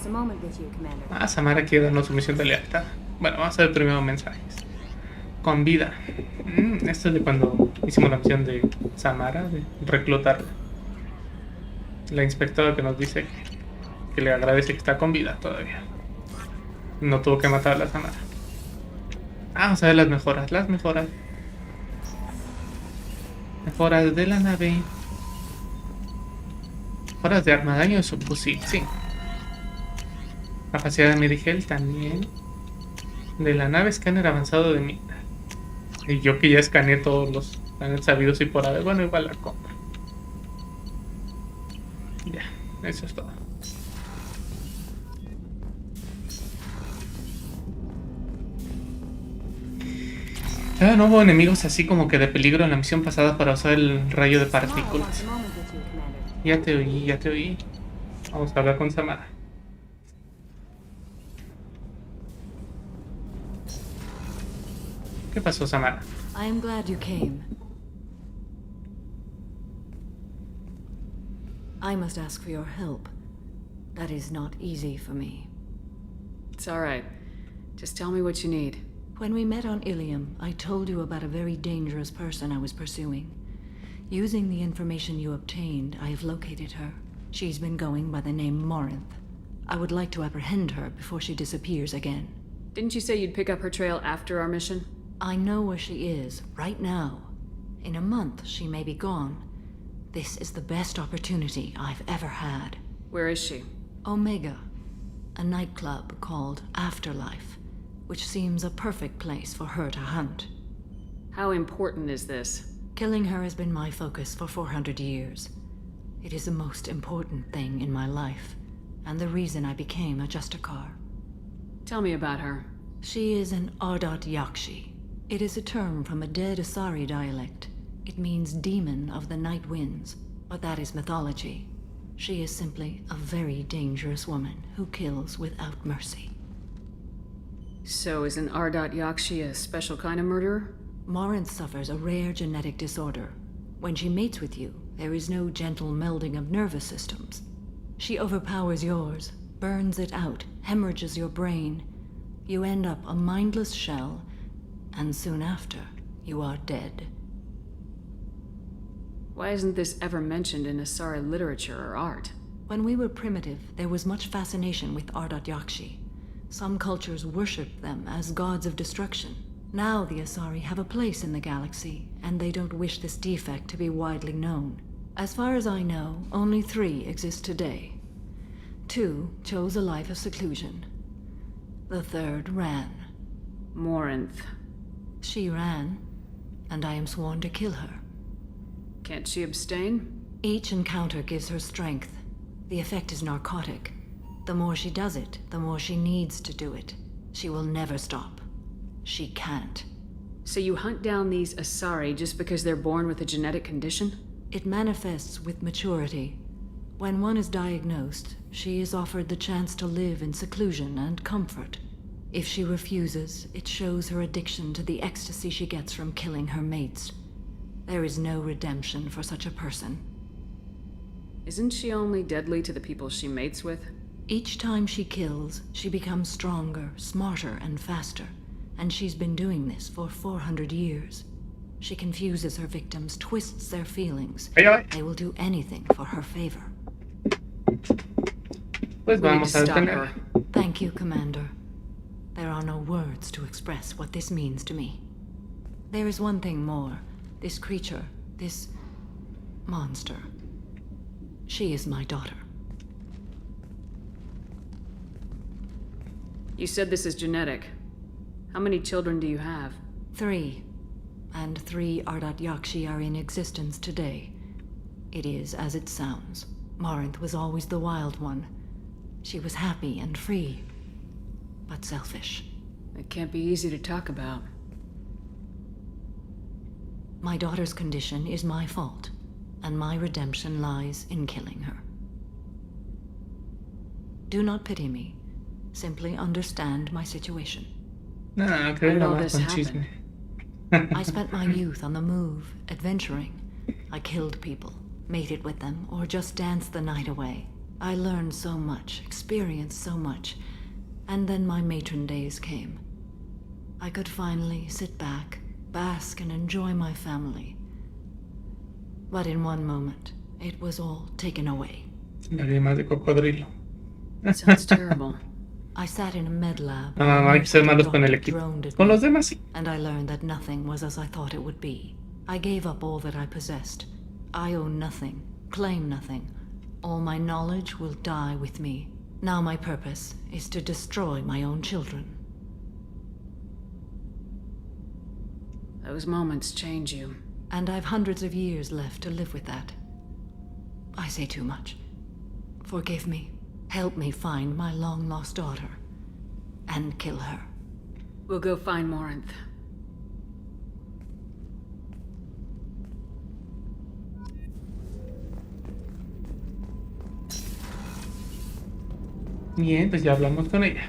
Ah, Samara quiere darnos su misión de lealtad. Bueno, vamos a ver primero mensajes. Con vida. Esto es de cuando hicimos la misión de Samara, de reclutarla. La inspectora que nos dice que le agradece que está con vida todavía. No tuvo que matar a la Samara. Ah, vamos a ver las mejoras. Mejoras de la nave. Mejoras de arma, daño de subfusil, sí. Capacidad de Medigel también. De la nave escáner avanzado de Miranda. Y yo que ya escaneé todos los planetas sabidos y por haber. Bueno, igual la compro. Ya, eso es todo. No hubo enemigos así como que de peligro en la misión pasada para usar el rayo de partículas. Ya te oí, ya te oí. Vamos a hablar con Samara. ¿Qué pasó, Samara? I am glad you came. I must ask for your help. That is not easy for me. It's alright. Just tell me what you need. When we met on Ilium, I told you about a very dangerous person I was pursuing. Using the information you obtained, I have located her. She's been going by the name Morinth. I would like to apprehend her before she disappears again. Didn't you say you'd pick up her trail after our mission? I know where she is, right now. In a month, she may be gone. This is the best opportunity I've ever had. Where is she? Omega, a nightclub called Afterlife, which seems a perfect place for her to hunt. How important is this? Killing her has been my focus for 400 years. It is the most important thing in my life, and the reason I became a Justicar. Tell me about her. She is an Ardat Yakshi. It is a term from a dead Asari dialect. It means demon of the night winds, but that is mythology. She is simply a very dangerous woman who kills without mercy. So is an Ardat Yakshi a special kind of murderer? Morinth suffers a rare genetic disorder. When she mates with you, there is no gentle melding of nervous systems. She overpowers yours, burns it out, hemorrhages your brain. You end up a mindless shell, and soon after, you are dead. Why isn't this ever mentioned in Asari literature or art? When we were primitive, there was much fascination with Ardat Yakshi. Some cultures worshipped them as gods of destruction. Now the Asari have a place in the galaxy, and they don't wish this defect to be widely known. As far as I know, only 3 exist today. 2 chose a life of seclusion. The 3rd ran. Morinth. She ran, and I am sworn to kill her. Can't she abstain? Each encounter gives her strength. The effect is narcotic. The more she does it, the more she needs to do it. She will never stop. She can't. So you hunt down these Asari just because they're born with a genetic condition? It manifests with maturity. When one is diagnosed, she is offered the chance to live in seclusion and comfort. If she refuses, it shows her addiction to the ecstasy she gets from killing her mates. There is no redemption for such a person. Isn't she only deadly to the people she mates with? Each time she kills, she becomes stronger, smarter, and faster. And she's been doing this for 400 years. She confuses her victims, twists their feelings. They will do anything for her favor. Pues vamos a detener. Thank you, Commander. There are no words to express what this means to me. There is one thing more. This creature, this monster. She is my daughter. You said this is genetic. How many children do you have? 3. And 3 Ardat Yakshi are in existence today. It is as it sounds. Morinth was always the wild one. She was happy and free, but selfish. It can't be easy to talk about. My daughter's condition is my fault, and my redemption lies in killing her. Do not pity me. Simply understand my situation. No, creo que no con chisme. I spent my youth on the move, adventuring. I killed people, mated with them, or just danced the night away. I learned so much, experienced so much, and then my matron days came. I could finally sit back, bask and enjoy my family. But in one moment, it was all taken away. Lágrimas de cocodrilo. Sounds terrible. I sat in a med lab. No, hay que ser malos con el equipo. Con los demás sí. And I learned that nothing was as I thought it would be. I gave up all that I possessed. I own nothing, claim nothing. All my knowledge will die with me. Now my purpose is to destroy my own children. Those moments change you. And I've hundreds of years left to live with that. I say too much. Forgive me. Help me find my long-lost daughter. And kill her. We'll go find Morinth. Bien, pues ya hablamos con ella.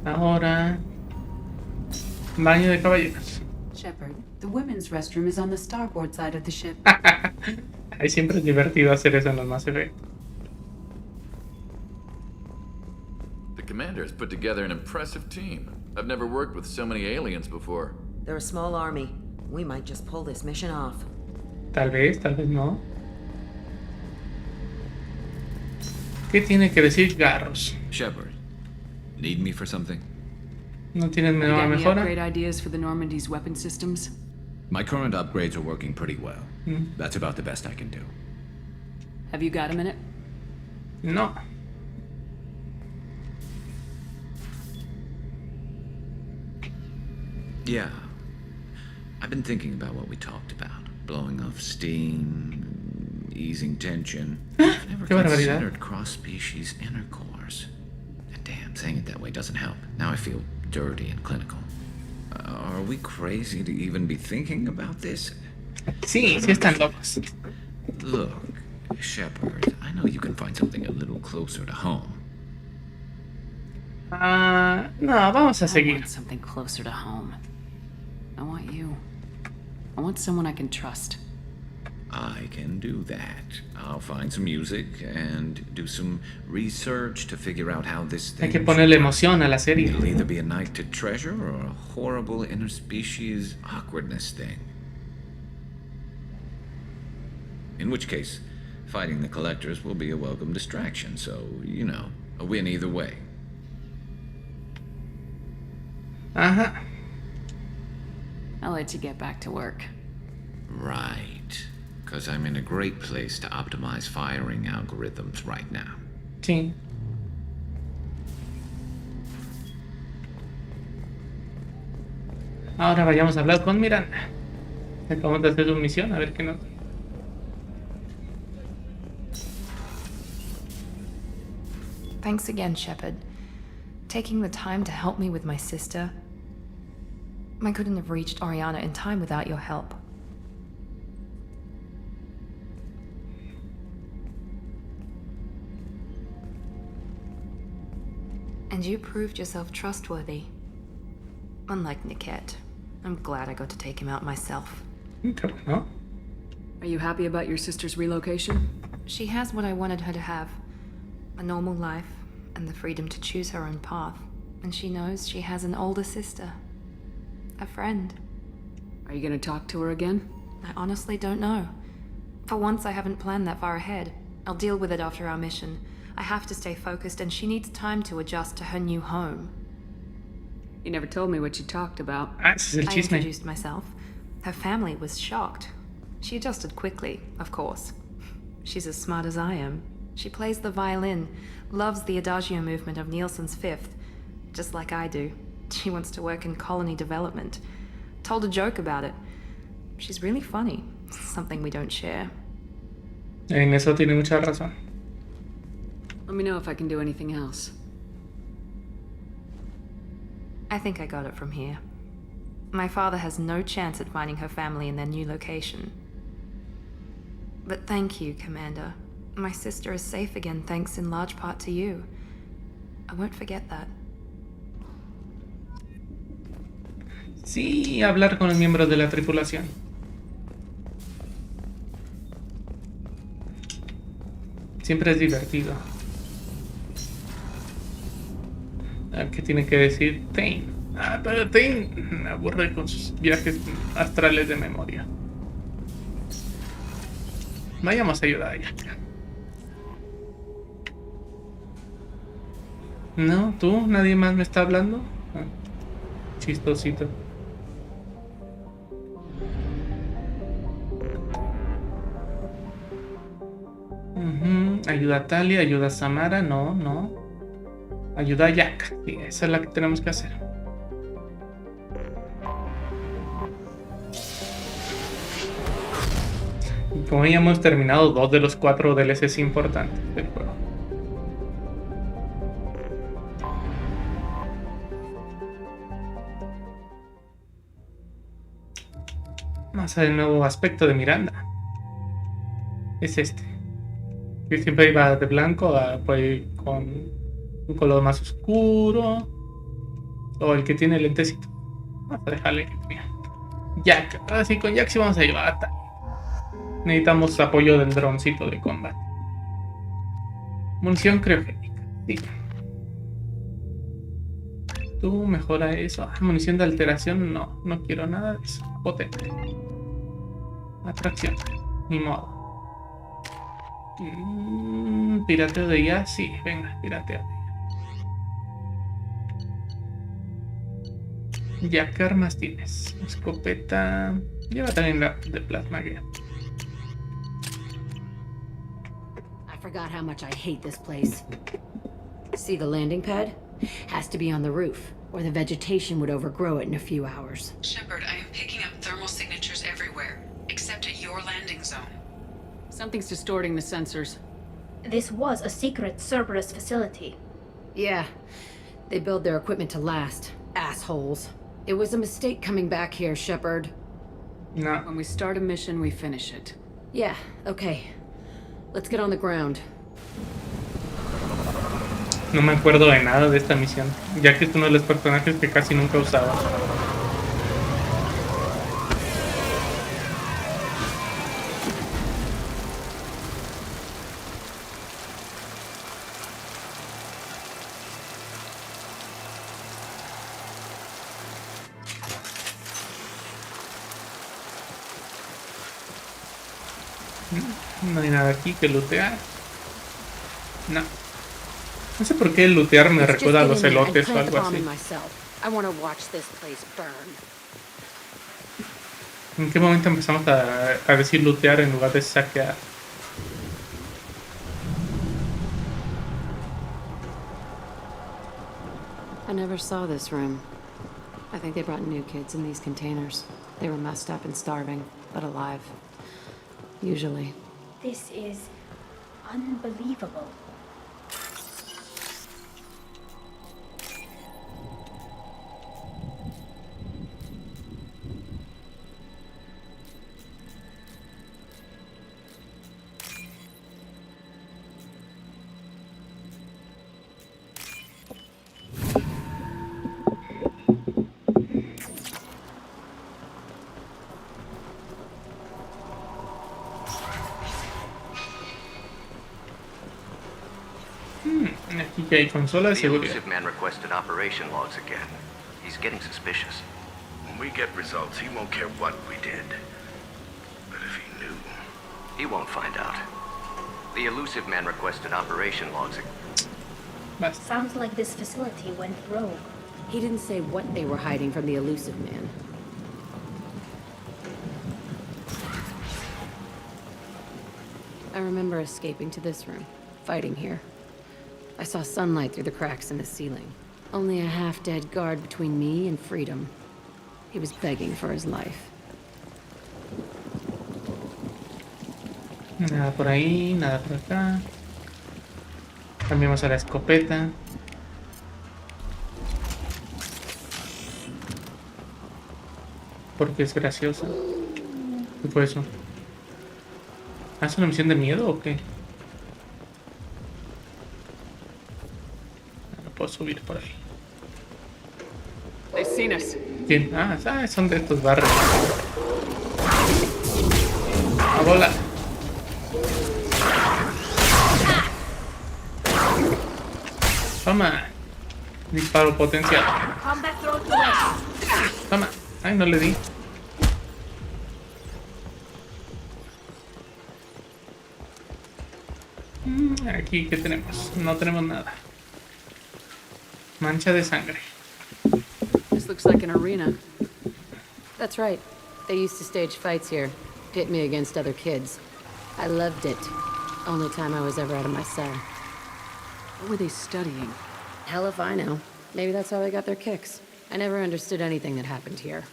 Ahora... baño de caballeros. Shepard, the women's restroom is on the starboard side of the ship. Ahí siempre es divertido hacer eso en los Mass Effect. The commander has put together an impressive team. I've never worked with so many aliens before. They're a small army. We might just pull this mission off. Tal vez no. ¿Qué tiene que decir Garros? Shepard, need me for something? ¿No tienes You got nueva any mejora? upgrade ideas for the Normandy's weapon systems? My current upgrades are working pretty well. That's about the best I can do. Have you got a minute? No. Yeah. I've been thinking about what we talked about. Blowing off steam, easing tension. I've never considered cross-species intercourse. And damn, saying it that way doesn't help. Now I feel dirty and clinical. Are we crazy to even be thinking about this? Sí, sí están locos. Look, Shepard, I know you can find something a little closer to home. No, vamos a I seguir. want something closer to home. I want you. I want someone I can trust. I can do that. I'll find some music and do some research to figure out how this thing... Hay que ponerle emoción a la serie. It'll either be a night to treasure or a horrible interspecies awkwardness thing. In which case, fighting the collectors will be a welcome distraction, so, you know, a win either way. Ajá. I'll let you get back to work. Right. Because I'm in a great place to optimize firing algorithms right now. Sí. Ahora vayamos a hablar con Miranda. Acabamos de hacer su misión, a ver qué nos... Thanks again, Shepard. Taking the time to help me with my sister. I couldn't have reached Oriana in time without your help. And you proved yourself trustworthy. Unlike Niket, I'm glad I got to take him out myself. Are you happy about your sister's relocation? She has what I wanted her to have. A normal life, and the freedom to choose her own path. And she knows she has an older sister. A friend. Are you gonna talk to her again? I honestly don't know. For once, I haven't planned that far ahead. I'll deal with it after our mission. I have to stay focused, and she needs time to adjust to her new home. You never told me what you talked about. I introduced myself. Her family was shocked. She adjusted quickly, of course. She's as smart as I am. She plays the violin, loves the Adagio movement of Nielsen's Fifth, just like I do. She wants to work in colony development. Told a joke about it. She's really funny, something we don't share. En eso tiene mucha razón. Let me know if I can do anything else. I think I got it from here. My father has no chance at finding her family in their new location. But thank you, Commander. My sister is safe again thanks in large part to you. I won't forget that. Sí, hablar con los miembros de la tripulación. Siempre es divertido. A ver qué tiene que decir Thane. Pero Thane me aburre con sus viajes astrales de memoria. Vayamos a ayudar a ella. ¿No? ¿Tú? ¿Nadie más me está hablando? Chistosito. Ayuda a Talia, ayuda a Samara. No. Ayuda a Jack. Sí, esa es la que tenemos que hacer. Como ya hemos terminado 2 de los 4 DLCs importantes del juego. Más al nuevo aspecto de Miranda. Es este. Que siempre iba de blanco a pues, con un color más oscuro. O el que tiene lentecito. Vamos a dejarle que tenía. Jack. Ahora sí, con Jack sí vamos a llevar hasta. Necesitamos apoyo del droncito de combate. Munición criogénica. Sí. Tú mejora eso. Ah, munición de alteración. No, no quiero nada de eso. Potente. Atracción. Ni modo. Pirateo de IA. Sí, venga, pirateo de IA. Ya, ¿qué armas tienes? Escopeta. Lleva también la de plasma guía. I forgot how much I hate this place. See the landing pad? Has to be on the roof, or the vegetation would overgrow it in a few hours. Shepard, I am picking up thermal signatures everywhere, except at your landing zone. Something's distorting the sensors. This was a secret Cerberus facility. Yeah, they build their equipment to last. Assholes. It was a mistake coming back here, Shepard. No. When we start a mission, we finish it. Yeah, okay. Let's get on the ground. No me acuerdo de nada de esta misión, ya que es uno de los personajes que casi nunca usaba. No hay nada aquí que lootear. No. No sé por qué el lootear me recuerda a los elotes o algo así. ¿En qué momento empezamos a decir lootear en lugar de saquear? I never saw this room. I think they brought new kids in these containers. They were messed up and starving, but alive. Usually. This is unbelievable. Aquí que hay consola de The seguridad. elusive man requested operation logs again. He's getting suspicious. When we get results, he won't care what we did. But if he knew... He won't find out. The elusive man requested operation logs again. Sounds like this facility went rogue. He didn't say what they were hiding from the elusive man. I remember escaping to this room, fighting here. I saw sunlight through the cracks in the ceiling. Only a half-dead guard between me and freedom. He was begging for his life. Nada por ahí, nada por acá. Cambiamos a la escopeta. Porque es graciosa. ¿Qué fue eso? ¿Es una misión de miedo o qué? No puedo subir por ahí. They've seen us. ¿Quién? Ah, son de estos barrios. ¡A bola! Toma. Disparo potencial. Toma. Ay, no le di. Aquí, ¿qué tenemos? No tenemos nada. Mancha de sangre. This looks like an arena. That's right. They used to stage fights here, pit me against other kids. I loved it. Only time I was ever out of my cell. What were they studying? Hell if I know. Maybe that's how they got their kicks. I never understood anything that happened here.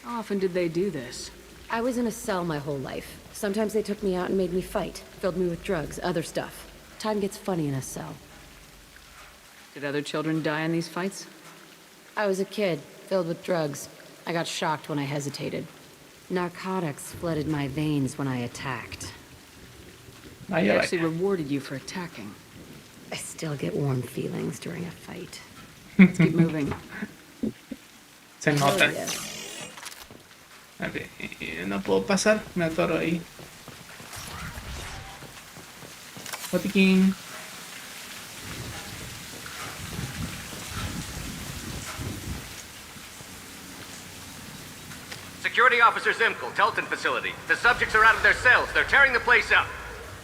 How often did they do this? I was in a cell my whole life. Sometimes they took me out and made me fight, filled me with drugs, other stuff. Time gets funny in a cell. Did other children die in these fights? I was a kid, filled with drugs. I got shocked when I hesitated. Narcotics flooded my veins when I attacked. They actually rewarded you for attacking. I still get warm feelings during a fight. Let's keep moving. Se nota. Oh, yeah. A ver, no puedo pasar, me atoro ahí. Botiquín. Security Officer Zimkel, Telton facility. The subjects are out of their cells. They're tearing the place up.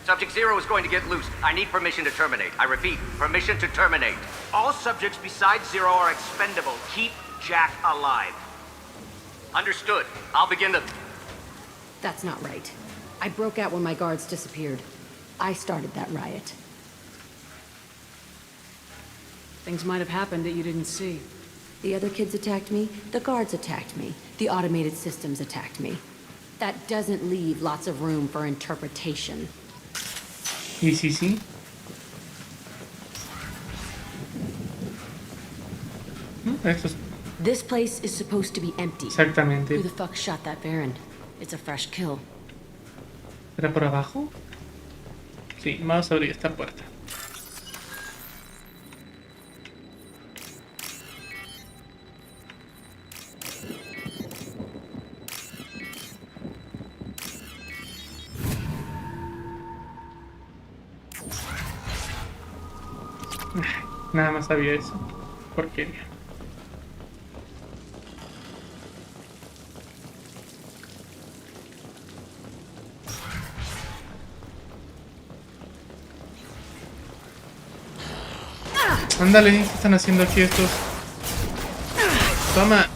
Subject 0 is going to get loose. I need permission to terminate. I repeat, permission to terminate. All subjects besides 0 are expendable. Keep Jack alive. Understood. I'll begin the... That's not right. I broke out when my guards disappeared. I started that riot. Things might have happened that you didn't see. The other kids attacked me, the guards attacked me, the automated systems attacked me. That doesn't leave lots of room for interpretation. Sí. This place is supposed to be empty. Exactamente. Who the fuck shot that Baron? It's a fresh kill. ¿Era por abajo? Sí, vamos a abrir esta puerta. Nada más sabía eso. Porquería. Ándale, ¿qué están haciendo aquí estos? Toma.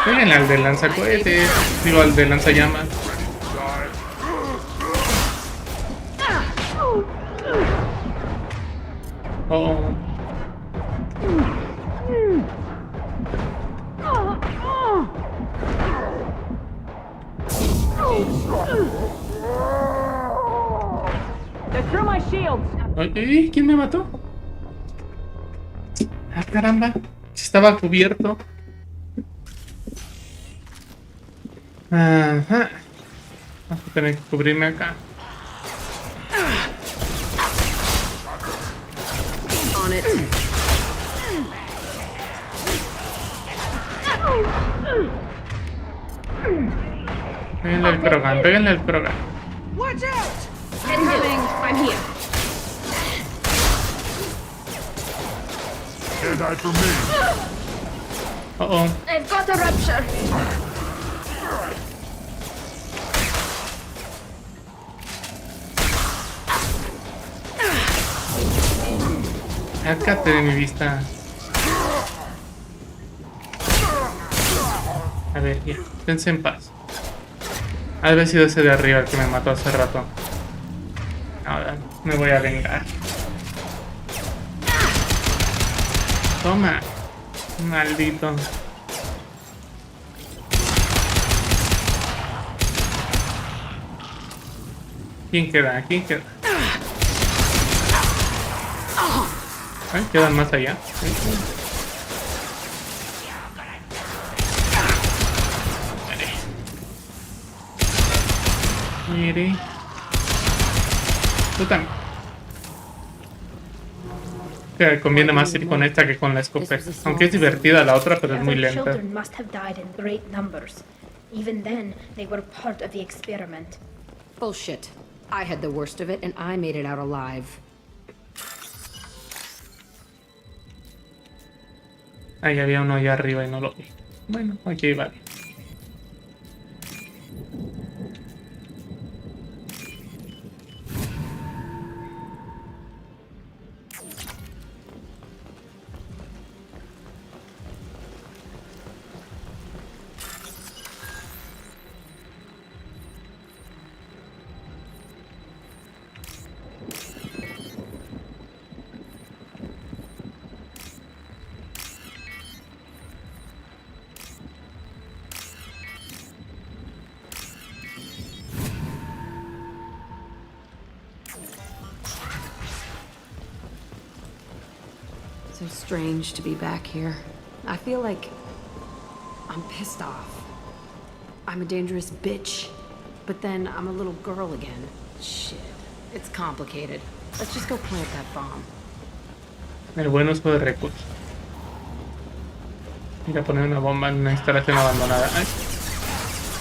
Pégale al de lanzacohetes. Digo, al de lanzallamas. Oh. Ay, ¿quién me mató? Ah, caramba. Estaba cubierto. Ajá. Vamos a tener que cubrirme acá. On it. Péguenle al Krogan, péguenle al Krogan. Watch out! I'm here. Can't die for me. Uh-oh. I've got a rupture. Sácate de mi vista. A ver, ya, dense en paz. Ha de haber sido ese de arriba el que me mató hace rato. Ahora me voy a vengar. Toma. Maldito. ¿Quién queda? ¿Quién queda? Ay, quedan más allá. Mire. Tú también. Que conviene más ir con esta que con la escopeta. Aunque es divertida la otra, pero es muy lenta. Children must have died in great numbers. Even then, they were part of the experiment. Bullshit. I had the worst of it, and I made it out alive. Ahí había uno allá arriba y no lo vi. Bueno, aquí vale. So strange to be back here. I feel like I'm pissed off. I'm a dangerous bitch, but then I'm a little girl again. Shit, it's complicated. Let's just go plant that bomb. El buen uso de recursos. Ir a poner una bomba en una instalación abandonada. Ay.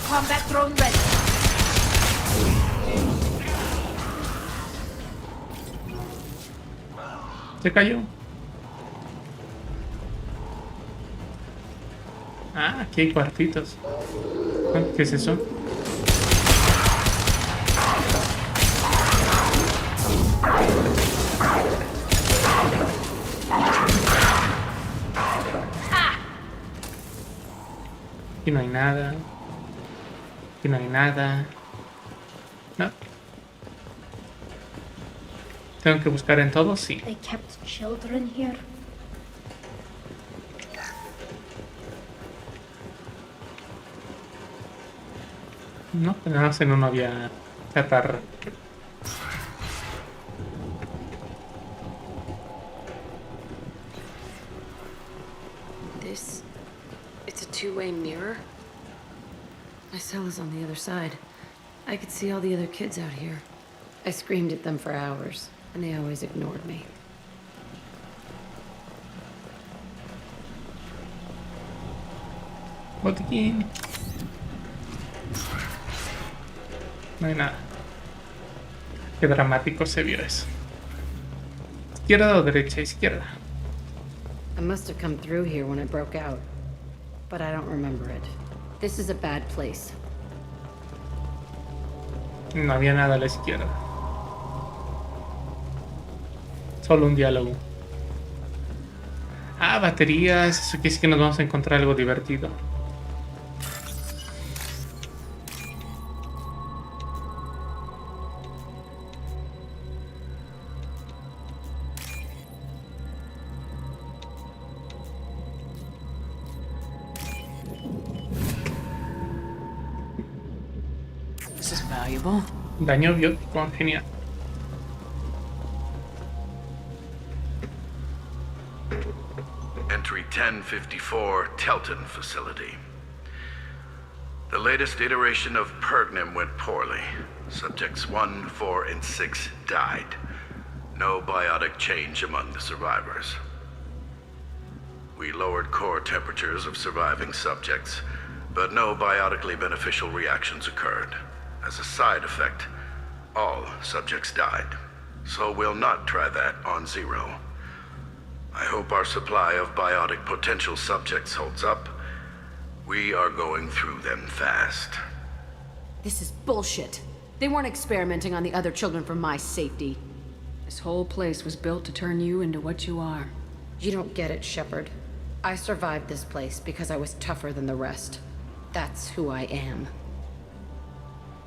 Combat drone ready. Se cayó. Ah, aquí hay cuartitos. ¿Qué es eso? Aquí no hay nada. Aquí no hay nada. No. ¿Tengo que buscar en todos? Sí. They kept children here. No, pero nada más en uno había chatarra. It's a two-way mirror. My cell is on the other side. I could see all the other kids out here. I screamed at them for hours, and they always ignored me. Botiquín. No hay nada. Qué dramático se vio eso. ¿Izquierda o derecha? Izquierda. I must have come through here when I broke out, but I don't remember it. This is a bad place. No había nada a la izquierda. Solo un diálogo. Ah, baterías. Eso quiere decir que nos vamos a encontrar algo divertido. This is valuable. Daño biótico, genial. Entry 1054, Telton facility. The latest iteration of Pergnim went poorly. Subjects 1, 4, and 6 died. No biotic change among the survivors. We lowered core temperatures of surviving subjects, but no biotically beneficial reactions occurred. As a side effect, all subjects died. So we'll not try that on Zero. I hope our supply of biotic potential subjects holds up. We are going through them fast. This is bullshit. They weren't experimenting on the other children for my safety. This whole place was built to turn you into what you are. You don't get it, Shepard. I survived this place because I was tougher than the rest. That's who I am.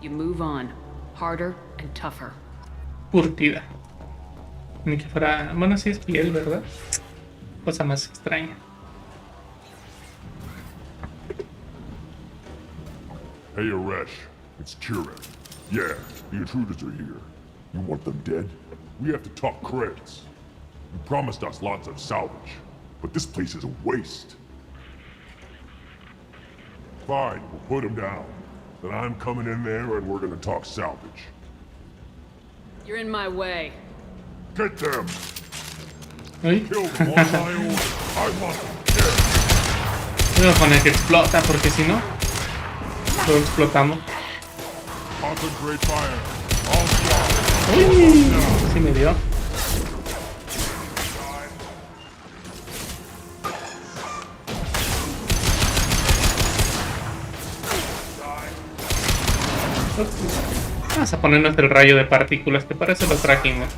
You move on. Harder and tougher. Curtida. Ni que fuera... Bueno, sí es piel, ¿verdad? Cosa más extraña. Hey, Aresh. It's Kieran. Yeah, the intruders are here. You want them dead? We have to talk credits. You promised us lots of salvage, but this place is a waste. Fine, we'll put them down. Then I'm coming in there and we're gonna talk salvage. You're in my way. Get them! ¿Uy? Kill them on my order. I want them dead. Voy a poner que explota porque si no, lo explotamos. Concentrate fire. All shots. Sí me dio. Vamos a ponernos el rayo de partículas, que para eso lo trajimos.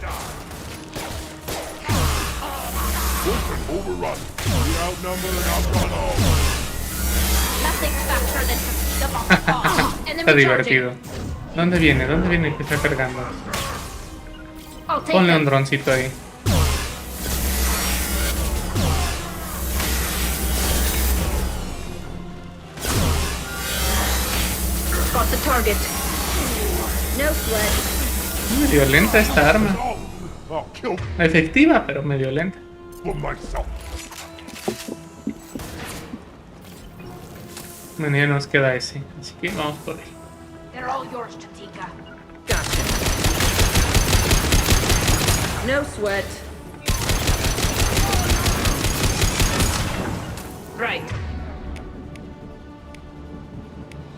Está divertido. ¿Dónde viene? ¿Dónde viene que está cargando? Ponle un droncito ahí. Got the target. No sweat. Medio lenta esta arma. Efectiva, pero medio lenta. for myself. Bueno, ya nos queda ese, así que vamos por él. They're all yours, Chatika. Gotcha. No sweat. Right.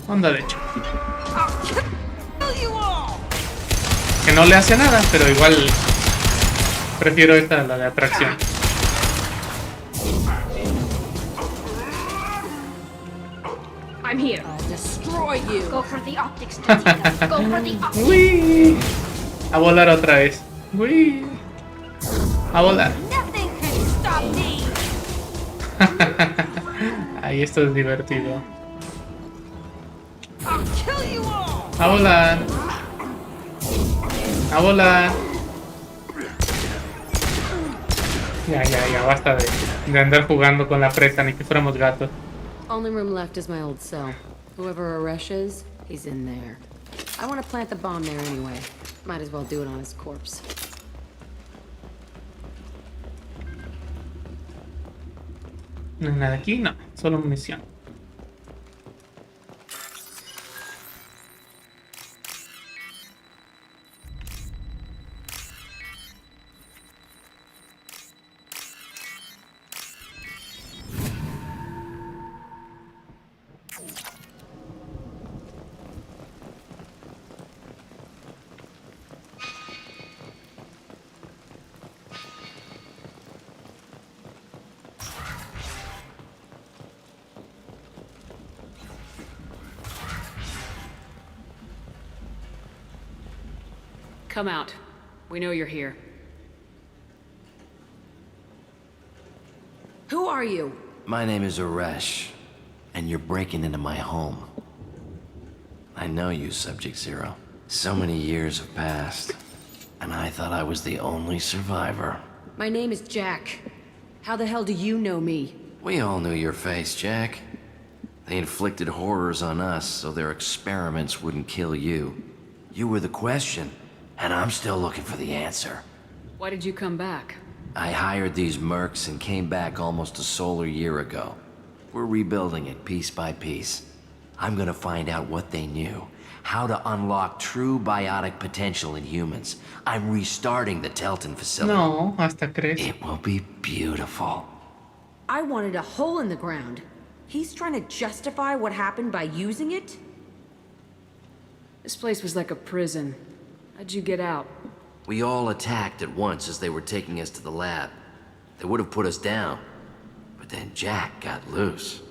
Onda de hecho. I'll kill you all. Que no le hace nada, pero igual prefiero esta, la de atracción. I'm here. I'll destroy you. Go for the optics, Chatika. Go for the optics. ¡Uy! A volar otra vez. ¡Uy! A volar. Nothing can stop me. Ahí esto es divertido. I'll kill you all. A volar. A volar. Ya, basta de andar jugando con la presa, ni que fuéramos gatos. Only room left is my old cell. Whoever Aresh is, he's in there. I want to plant the bomb there anyway. Might as well do it on his corpse. No hay nada aquí, no. Solo munición. Come out. We know you're here. Who are you? My name is Aresh, and you're breaking into my home. I know you, Subject Zero. So many years have passed, and I thought I was the only survivor. My name is Jack. How the hell do you know me? We all knew your face, Jack. They inflicted horrors on us so their experiments wouldn't kill you. You were the question, and I'm still looking for the answer. Why did you come back? I hired these mercs and came back almost a solar year ago. We're rebuilding it piece by piece. I'm gonna find out what they knew, how to unlock true biotic potential in humans. I'm restarting the Telton facility. No, hasta crees. It will be beautiful. I wanted a hole in the ground. He's trying to justify what happened by using it? This place was like a prison. How'd you get out? We all attacked at once as they were taking us to the lab. They would have put us down. But then Jack got loose.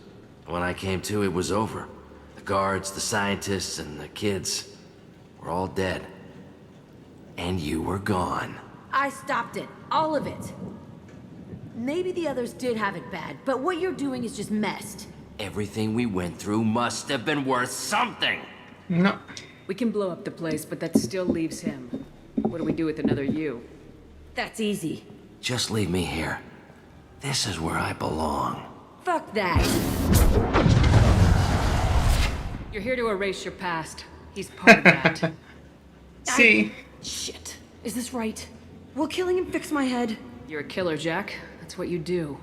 When I came to, it was over. The guards, the scientists, and the kids were all dead. And you were gone. I stopped it. All of it. Maybe the others did have it bad, but what you're doing is just messed. Everything we went through must have been worth something. No. We can blow up the place, but that still leaves him. What do we do with another you? That's easy. Just leave me here. This is where I belong. Fuck that. You're here to erase your past. He's part of that. See. Shit. Is this right? Will killing him fix my head? You're a killer, Jack. That's what you do.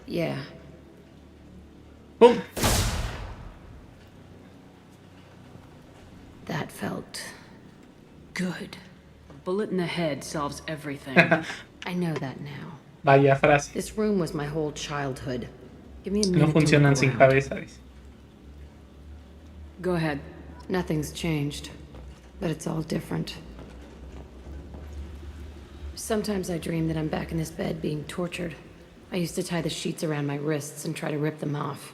Yeah. Boom. That felt good. A bullet in the head solves everything. I know that now. Vaya frase. This room was my whole childhood. Give me a No minute to funcionan look sin around. cabeza, dice. Go ahead. Nothing's changed, but it's all different. Sometimes I dream that I'm back in this bed being tortured. I used to tie the sheets around my wrists and try to rip them off.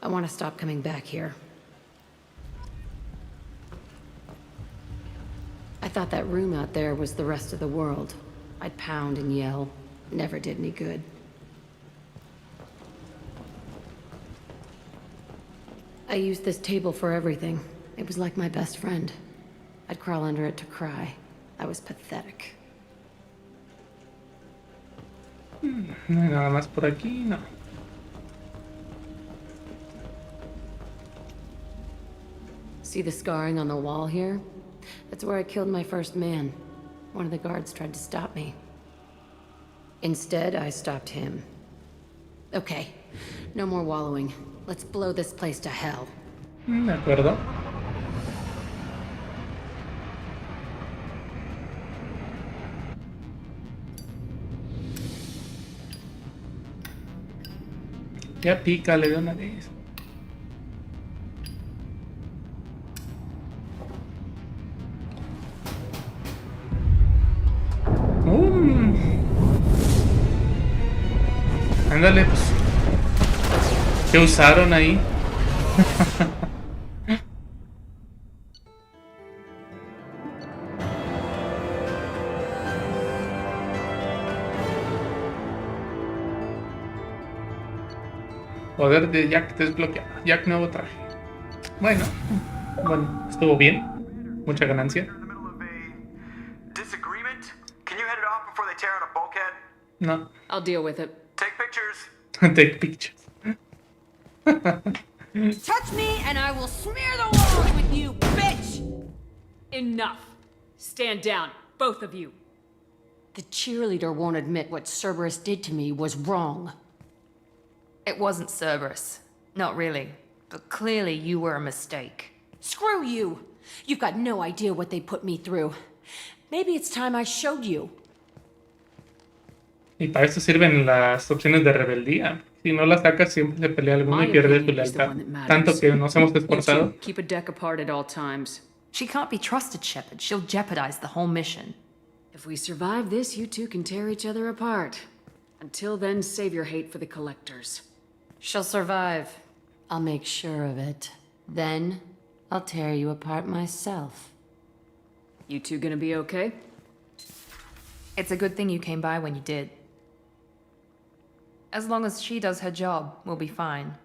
I want to stop coming back here. I thought that room out there was the rest of the world. I'd pound and yell. Never did any good. I used this table for everything. It was like my best friend. I'd crawl under it to cry. I was pathetic. No hay nada más por aquí, no. See the scarring on the wall here? That's where I killed my first man. One of the guards tried to stop me. Instead, I stopped him. Okay, no more wallowing. Let's blow this place to hell. De acuerdo. Ya pícale de una vez. Ándale, pues. ¿Qué usaron ahí? Poder de Jack desbloqueado. Jack nuevo traje. Bueno, estuvo bien. Mucha ganancia. Disagreement? Can you head it off before they tear out a bulkhead? No. I'll deal with it. Take pictures. Take pictures. Touch me and I will smear the walls with you, bitch! Enough. Stand down, both of you. The cheerleader won't admit what Cerberus did to me was wrong. It wasn't Cerberus. Not really. But clearly you were a mistake. Screw you! You've got no idea what they put me through. Maybe it's time I showed you. Y para eso sirven las opciones de rebeldía. Si no las sacas, siempre se pelea alguno y pierde su lealtad. Tanto que nos hemos esforzado. Keep a deck apart at all times. She can't be trusted, Shepard. She'll jeopardize the whole mission. If we survive this, you two can tear each other apart. Until then, save your hate for the collectors. She'll survive. I'll make sure of it. Then, I'll tear you apart myself. You two gonna be okay? It's a good thing you came by when you did. As long as she does her job, we'll be fine.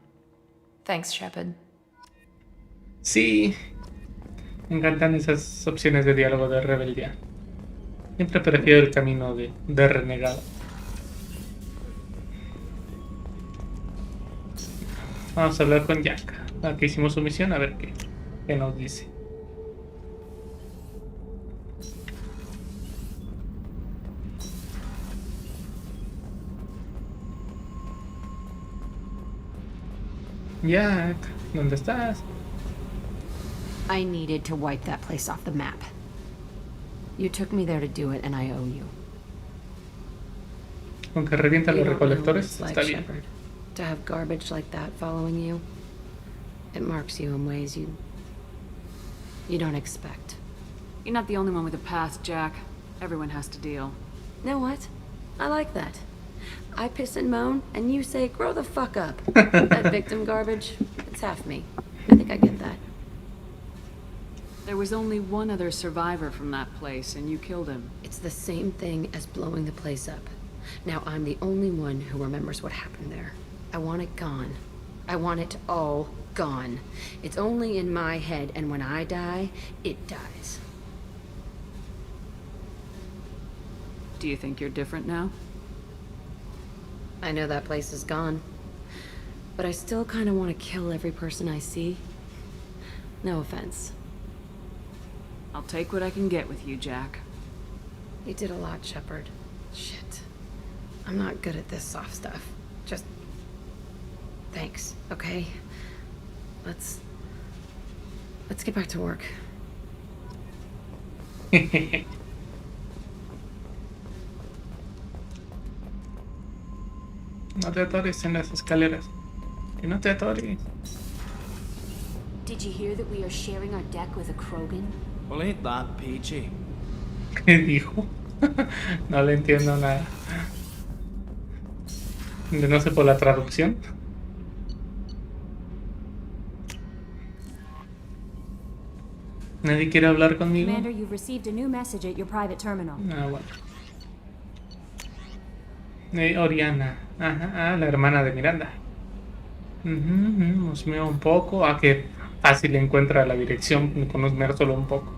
Thanks, Shepard. Sí. Me encantan esas opciones de diálogo de rebeldía. Siempre prefiero el camino de renegado. Vamos a hablar con Jack. Aquí hicimos su misión, a ver qué nos dice. Jack, ¿dónde estás? I needed to wipe that place off the map. You took me there to do it, and I owe you. Aunque revienta los recolectores, está bien. Shepard, to have garbage like that following you, it marks you in ways you don't expect. You're not the only one with a past, Jack. Everyone has to deal. Know what? I like that. I piss and moan, and you say, grow the fuck up. That victim garbage, it's half me. I think I get that. There was only one other survivor from that place, and you killed him. It's the same thing as blowing the place up. Now I'm the only one who remembers what happened there. I want it gone. I want it all gone. It's only in my head, and when I die, it dies. Do you think you're different now? I know that place is gone. But I still kind of want to kill every person I see. No offense. I'll take what I can get with you, Jack. You did a lot, Shepard. Shit. I'm not good at this soft stuff. Just... thanks, okay? Let's get back to work. No te atores en las escaleras. Que no te atores. Did you hear that we are sharing our deck with a Krogan? Well, ain't that peachy? ¿Qué dijo? No le entiendo nada. No sé por la traducción. ¿Nadie quiere hablar conmigo? Commander, you've received a new message at your private terminal. Ah, bueno. Oriana. Ajá, la hermana de Miranda. Osmeo un poco. Ah, que fácil encuentra la dirección con osmear solo un poco.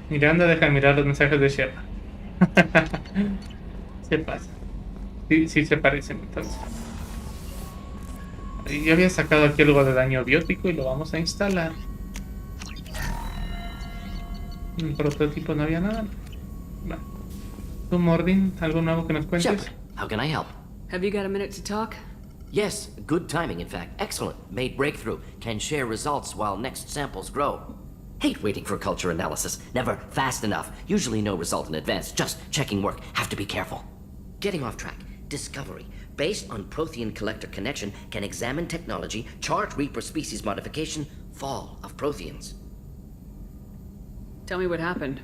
Miranda deja de mirar los mensajes de Shepard. Se pasa. Sí se parecen entonces. Yo había sacado aquí algo de daño biótico y lo vamos a instalar. En prototipo no había nada. Va. ¿Tú, Mordin, algo nuevo que nos cuentes? Shepard, how can I help? Have you got a minute to talk? Yes, good timing, in fact. Excellent. Made breakthrough. Can share results while next samples grow. Hate waiting for culture analysis. Never fast enough. Usually no result in advance. Just checking work. Have to be careful. Getting off track. Discovery. Based on Prothean collector connection, can examine technology, chart Reaper species modification, fall of Protheans. Tell me what happened.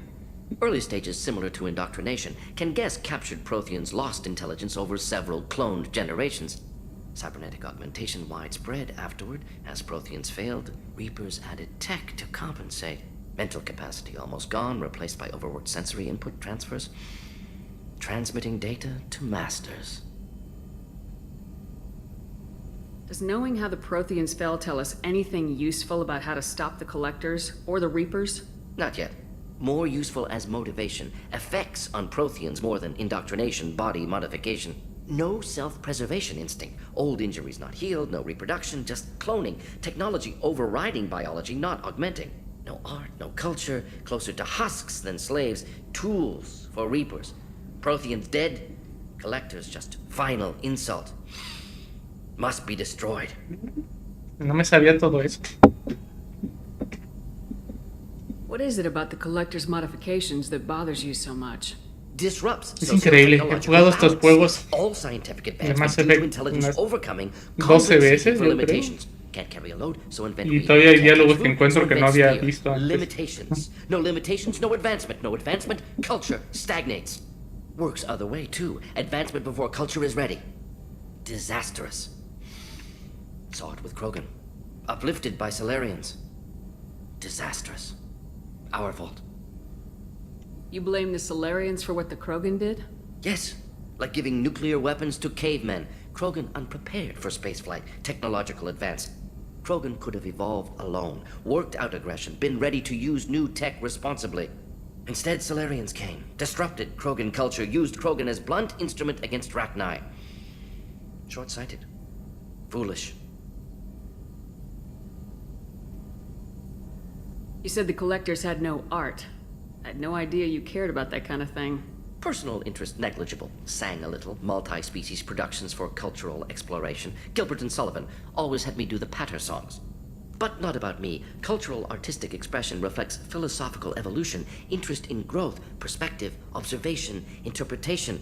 Early stages similar to indoctrination. Can guess captured Protheans lost intelligence over several cloned generations. Cybernetic augmentation widespread afterward. As Protheans failed, Reapers added tech to compensate. Mental capacity almost gone, replaced by overworked sensory input transfers. Transmitting data to masters. Does knowing how the Protheans fell tell us anything useful about how to stop the Collectors or the Reapers? Not yet. More useful as motivation. Effects on Protheans more than indoctrination, body modification. No self-preservation instinct. Old injuries not healed, no reproduction, just cloning. Technology overriding biology, not augmenting. No art, no culture, closer to husks than slaves. Tools for Reapers. Protheans dead, Collectors just final insult. Must be destroyed. No me sabía todo eso. What is it about the Collector's modifications that bothers you so much? Disrupts. Es increíble. He jugado estos juegos. All scientific Además advancements se due ve to intelligence unas overcoming 12 veces, for yo creo. limitations. Can't carry a load, so invent Y todavía hay diálogos que encuentro que no había fear. visto antes. Limitations. No limitations, no advancement. No advancement, culture stagnates. Works other way, too. Advancement before culture is ready. Disastrous. Saw it with Krogan. Uplifted by Solarians. Disastrous. Our fault. You blame the Solarians for what the Krogan did? Yes. Like giving nuclear weapons to cavemen. Krogan unprepared for spaceflight. Technological advance. Krogan could have evolved alone. Worked out aggression. Been ready to use new tech responsibly. Instead, Solarians came. Disrupted Krogan culture. Used Krogan as blunt instrument against Rachni. Short-sighted. Foolish. You said the Collectors had no art. I had no idea you cared about that kind of thing. Personal interest negligible. Sang a little. Multi-species productions for cultural exploration. Gilbert and Sullivan always had me do the patter songs. But not about me. Cultural artistic expression reflects philosophical evolution, interest in growth, perspective, observation, interpretation.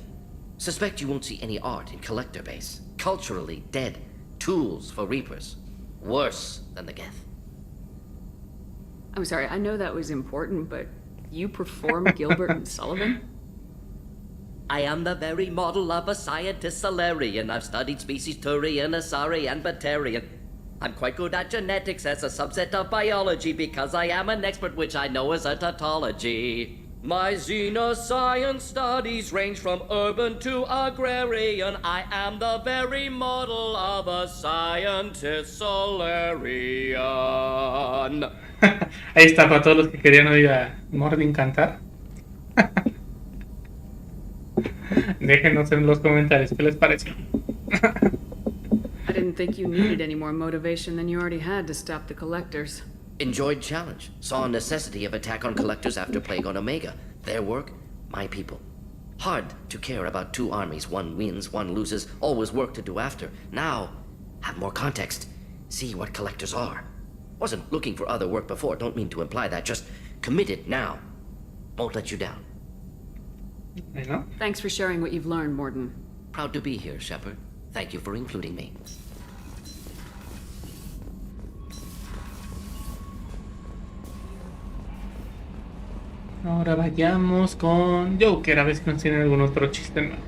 Suspect you won't see any art in collector base. Culturally dead. Tools for Reapers. Worse than the Geth. I'm sorry, I know that was important, but you perform Gilbert and Sullivan? I am the very model of a scientist Solarian. I've studied species Turian, Asari, and Batarian. I'm quite good at genetics as a subset of biology because I am an expert which I know as a tautology. My xenoscience studies range from urban to agrarian. I am the very model of a scientist Solarian. Ahí está para todos los que querían oír a Mordin cantar. Déjenos en los comentarios qué les pareció. I didn't think you needed any more motivation than you already had to stop the Collectors. Enjoyed challenge. Saw necessity of attack on Collectors after Plague on Omega. Their work, my people. Hard to care about two armies. One wins, one loses. Always work to do after. Now, have more context. See what Collectors are. Wasn't looking for other work before. Don't mean to imply that. Just committed now. Won't let you down. Thanks for sharing what you've learned, Morden. Proud to be here, Shepard. Thank you for including me. Ahora vayamos con Joker, a ver si nos tiene algún otro chiste nuevo.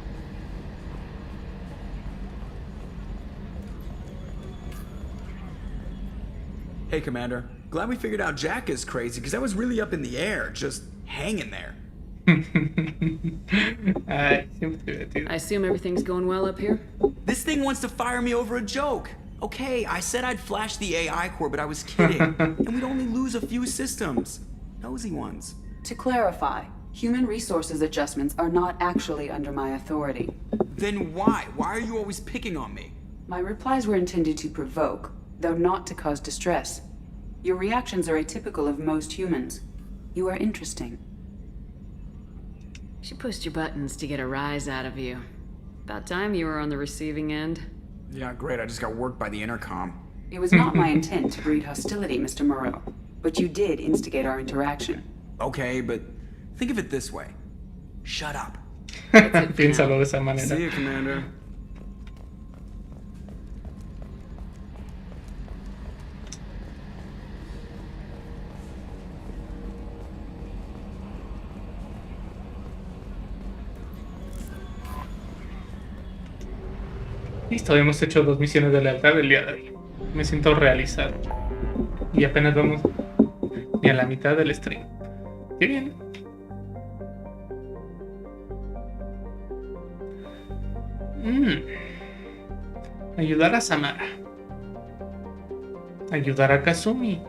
Hey, Commander. Glad we figured out Jack is crazy, because that was really up in the air, just hanging there. I assume everything's going well up here? This thing wants to fire me over a joke. Okay, I said I'd flash the AI core, but I was kidding. And we'd only lose a few systems. Nosy ones. To clarify, human resources adjustments are not actually under my authority. Then why? Why are you always picking on me? My replies were intended to provoke, though not to cause distress. Your reactions are atypical of most humans. You are interesting. She pushed your buttons to get a rise out of you. About time you were on the receiving end. Yeah, great. I just got worked by the intercom. It was not my intent to breed hostility, Mr. Moreau, but you did instigate our interaction. Okay, but think of it this way. Shut up. Piénsalo de esa manera. See you, Commander. Listo, hemos hecho 2 misiones de lealtad el día de hoy. Me siento realizado. Y apenas vamos ni a la mitad del stream. Qué bien. Ayudar a Samara. Ayudar a Kazumi.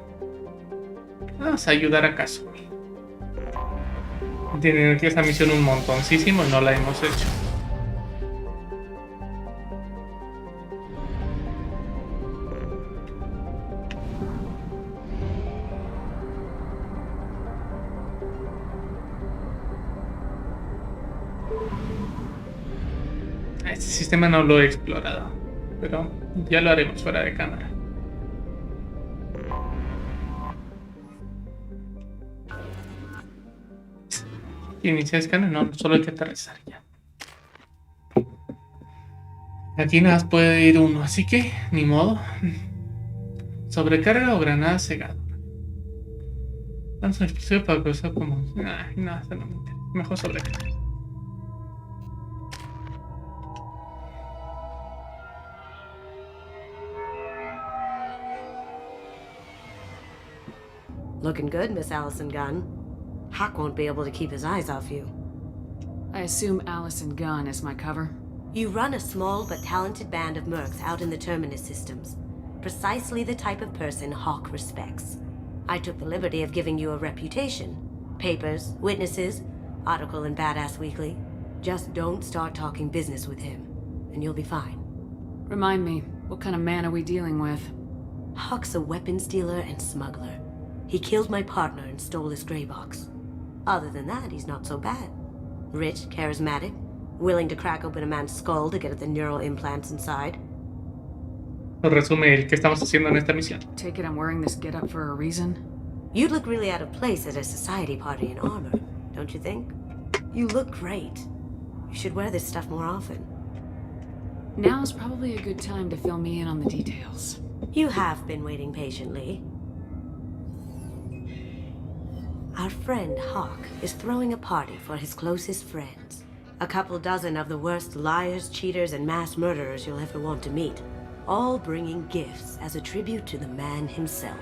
Vamos a ayudar a Kazumi. Tienen aquí esta misión un montoncísimo y no la hemos hecho. Este sistema no lo he explorado, pero ya lo haremos fuera de cámara. Inicia escáner, no, solo hay que aterrizar ya. Aquí nada más puede ir uno, así que ni modo. Sobrecarga o granada cegadora. Lanza un explosivo para cruzar como... Ay, no, eso no me interesa. Mejor sobrecarga. Looking good, Miss Allison Gunn. Hawk won't be able to keep his eyes off you. I assume Allison Gunn is my cover? You run a small but talented band of mercs out in the Terminus systems. Precisely the type of person Hawk respects. I took the liberty of giving you a reputation. Papers, witnesses, article in Badass Weekly. Just don't start talking business with him, and you'll be fine. Remind me, what kind of man are we dealing with? Hawk's a weapons dealer and smuggler. He killed my partner and stole his gray box. Other than that, he's not so bad. Rich, charismatic, willing to crack open a man's skull to get at the neural implants inside. Resume el que estamos haciendo en esta misión. Take it I'm wearing this getup for a reason? You'd look really out of place at a society party in armor, don't you think? You look great. You should wear this stuff more often. Now's probably a good time to fill me in on the details. You have been waiting patiently. Our friend Hawk is throwing a party for his closest friends. A couple dozen of the worst liars, cheaters, and mass murderers you'll ever want to meet. All bringing gifts as a tribute to the man himself.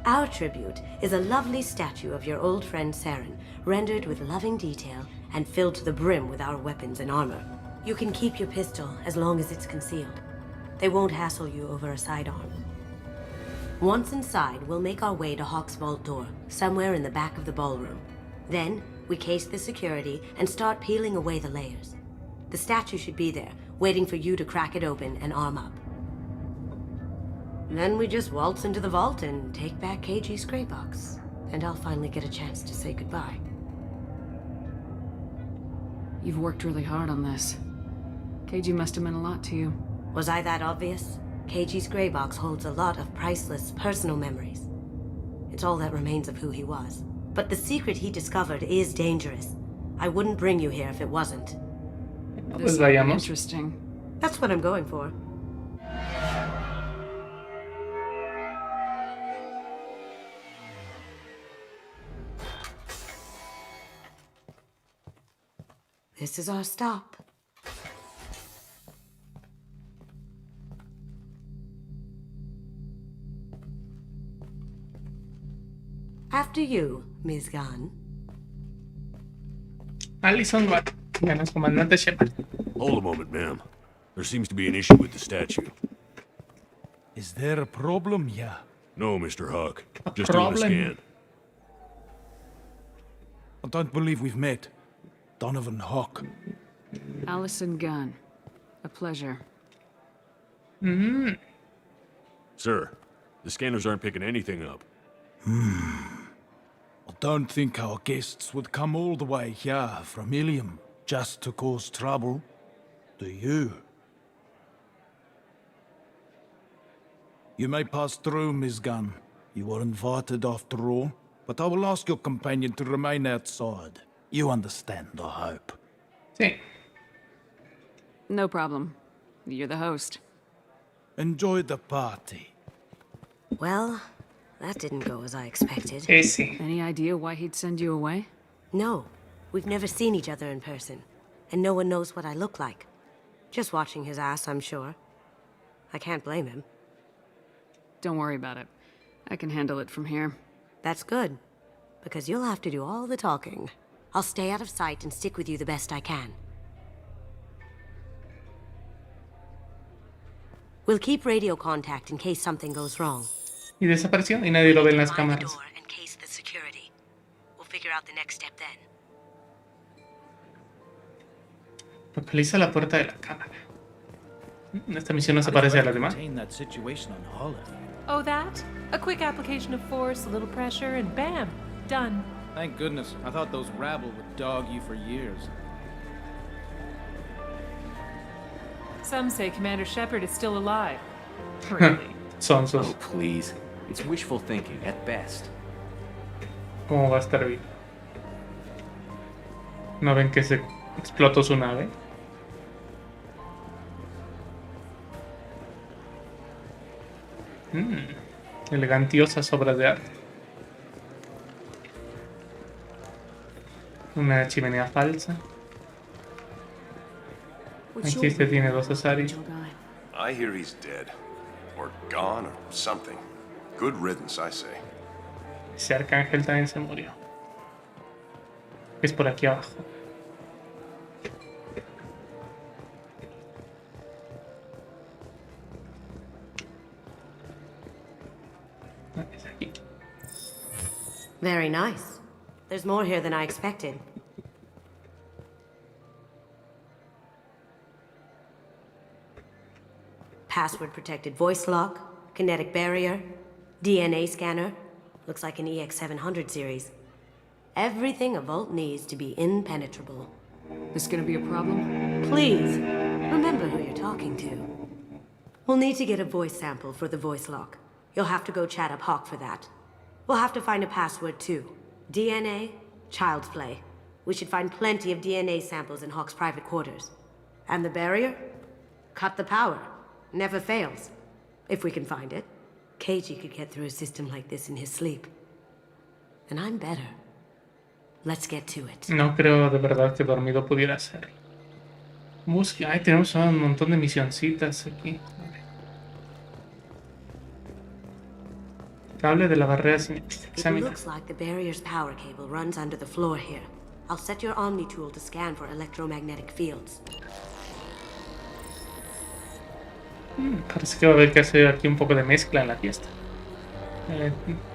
Our tribute is a lovely statue of your old friend Saren, rendered with loving detail and filled to the brim with our weapons and armor. You can keep your pistol as long as it's concealed. They won't hassle you over a sidearm. Once inside, we'll make our way to Hawk's vault door, somewhere in the back of the ballroom. Then, we case the security and start peeling away the layers. The statue should be there, waiting for you to crack it open and arm up. Then we just waltz into the vault and take back KG's gray box. And I'll finally get a chance to say goodbye. You've worked really hard on this. KG must have meant a lot to you. Was I that obvious? KG's gray box holds a lot of priceless personal memories. It's all that remains of who he was. But the secret he discovered is dangerous. I wouldn't bring you here if it wasn't. This is interesting. That's what I'm going for. This is our stop. After you, Ms. Gunn. Allison Gunn, ganas comandante Shepard. Hold a moment, ma'am. There seems to be an issue with the statue. Is there a problem here? No, Mr. Huck. Just doing a scan. I don't believe we've met. Donovan Hawk. Allison Gunn. A pleasure. Sir, the scanners aren't picking anything up. I don't think our guests would come all the way here from Ilium just to cause trouble. Do you? You may pass through, Miss Gunn. You were invited after all, but I will ask your companion to remain outside. You understand, I hope. Sí. No problem. You're the host. Enjoy the party. Well, that didn't go as I expected. Sí. Any idea why he'd send you away? No. We've never seen each other in person, and no one knows what I look like. Just watching his ass, I'm sure. I can't blame him. Don't worry about it. I can handle it from here. That's good, because you'll have to do all the talking. I'll stay out of sight and stick with you the best I can. We'll keep radio contact in case something goes wrong. Y desapareció y nadie lo ve en las cámaras. In case the security. We'll figure out the next step then. Localiza la puerta de la cámara. Esta misión no se parece a las demás. Oh, that? A quick application of force, a little pressure, and bam! Done. Thank goodness. I thought those rabble would dog you for years. Some say Commander Shepard is still alive. Really? Sonsos. Oh, please. It's wishful thinking, at best. ¿Cómo va a estar bien? ¿No ven que se explotó su nave? Elegantiosas obras de arte. Una chimenea falsa. Aquí este tiene dos Asaris. I hear he's dead. Or gone, or something. Good riddance, I say. Ese arcángel también se murió. Es por aquí abajo. Es aquí. Very nice. There's more here than I expected. Password-protected voice lock, kinetic barrier, DNA scanner. Looks like an EX700 series. Everything a vault needs to be impenetrable. This gonna be a problem? Please, remember who you're talking to. We'll need to get a voice sample for the voice lock. You'll have to go chat up Hawk for that. We'll have to find a password too. DNA, child's play. We should find plenty of DNA samples in Hawk's private quarters. And the barrier? Cut the power. Never fails. If we can find it. KG could get through a system like this in his sleep. And I'm better. Let's get to it. No creo de verdad que dormido pudiera hacerlo. Busque. Ay, tenemos un montón de misioncitas aquí. Cable de la barrera sin It examinar. looks like the barrier's power cable runs under the floor here. I'll set your Omni tool to scan for electromagnetic fields. Parece que va a haber que hacer aquí un poco de mezcla en la fiesta.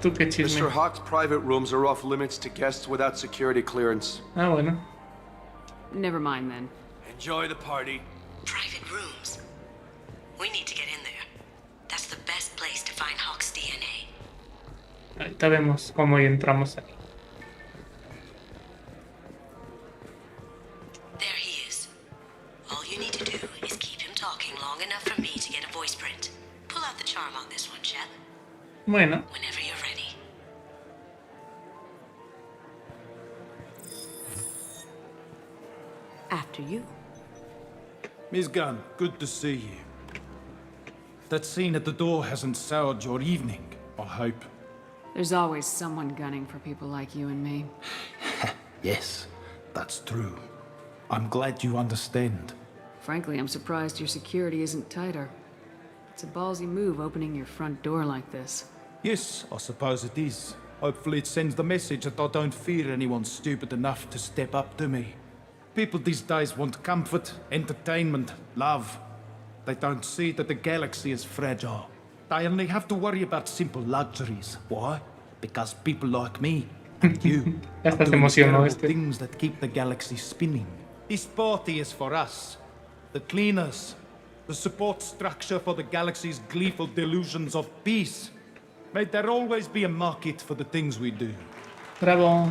¿Tú qué chisme? Mr. Hawk's private rooms are off limits to guests without security clearance. Ah, bueno. Never mind then. Enjoy the party. Private rooms. We need to get in there. That's the best place to find Hawk's DNA. Ahorita vemos cómo entramos ahí. There he is. All you need to do is keep him talking long enough for me to get a voice print. Pull out the charm on this one, Shep. Bueno. Whenever you're ready. After you. Miss Gunn, good to see you. That scene at the door hasn't soured your evening, I hope. There's always someone gunning for people like you and me. Yes, that's true. I'm glad you understand. Frankly, I'm surprised your security isn't tighter. It's a ballsy move opening your front door like this. Yes, I suppose it is. Hopefully it sends the message that I don't fear anyone stupid enough to step up to me. People these days want comfort, entertainment, love. They don't see that the galaxy is fragile. They only have to worry about simple luxuries. Why? Because people like me and you are doing the terrible things that keep the galaxy spinning. This party is for us, the cleaners, The support structure for the galaxy's gleeful delusions of peace. May there always be a market for the things we do. Bravo.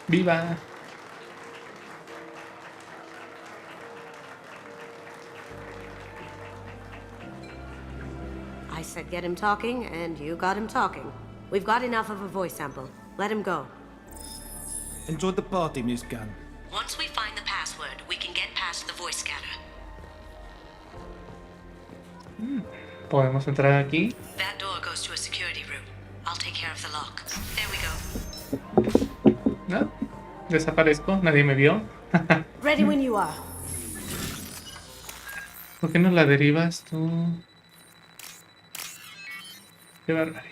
Viva. I said get him talking, and you got him talking. We've got enough of a voice sample. Let him go. Enjoy the party, Miss Gunn. Once we find the password, we can get past the voice scanner. Podemos entrar aquí. That door goes to a security room. I'll take care of the lock. There we go. No, desaparezco, nadie me vio. Ready when you are. ¿Por qué no la derivas tú? Qué barbaridad.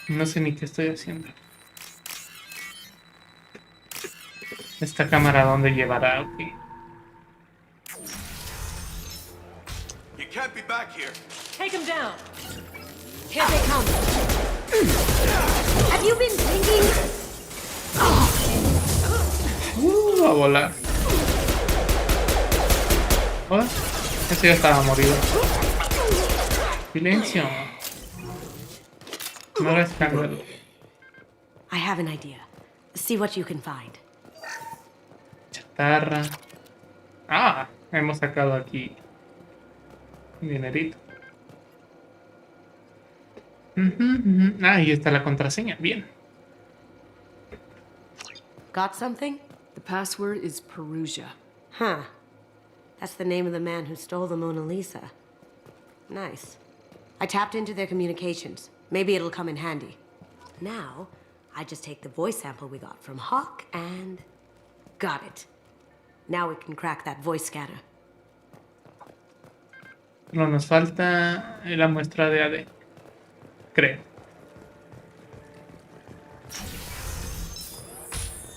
No sé ni qué estoy haciendo. Esta cámara, ¿dónde llevará? Okay. You can't be back here. Take him down. Here they come. Have you been drinking? A volar. Hola. Ese ya estaba morido. Silencio. No hagas escándalo. I have an idea. See what you can find. Chatarra. Ah, hemos sacado aquí dinerito. Ah, y está la contraseña. Bien. Got something? The password is Perusia. Huh. That's the name of the man who stole the Mona Lisa. Nice. I tapped into their communications. Maybe it'll come in handy. Now, I just take the voice sample we got from Hawk and... got it. Now we can crack that voice scanner. No, nos falta la muestra de AD. Creo.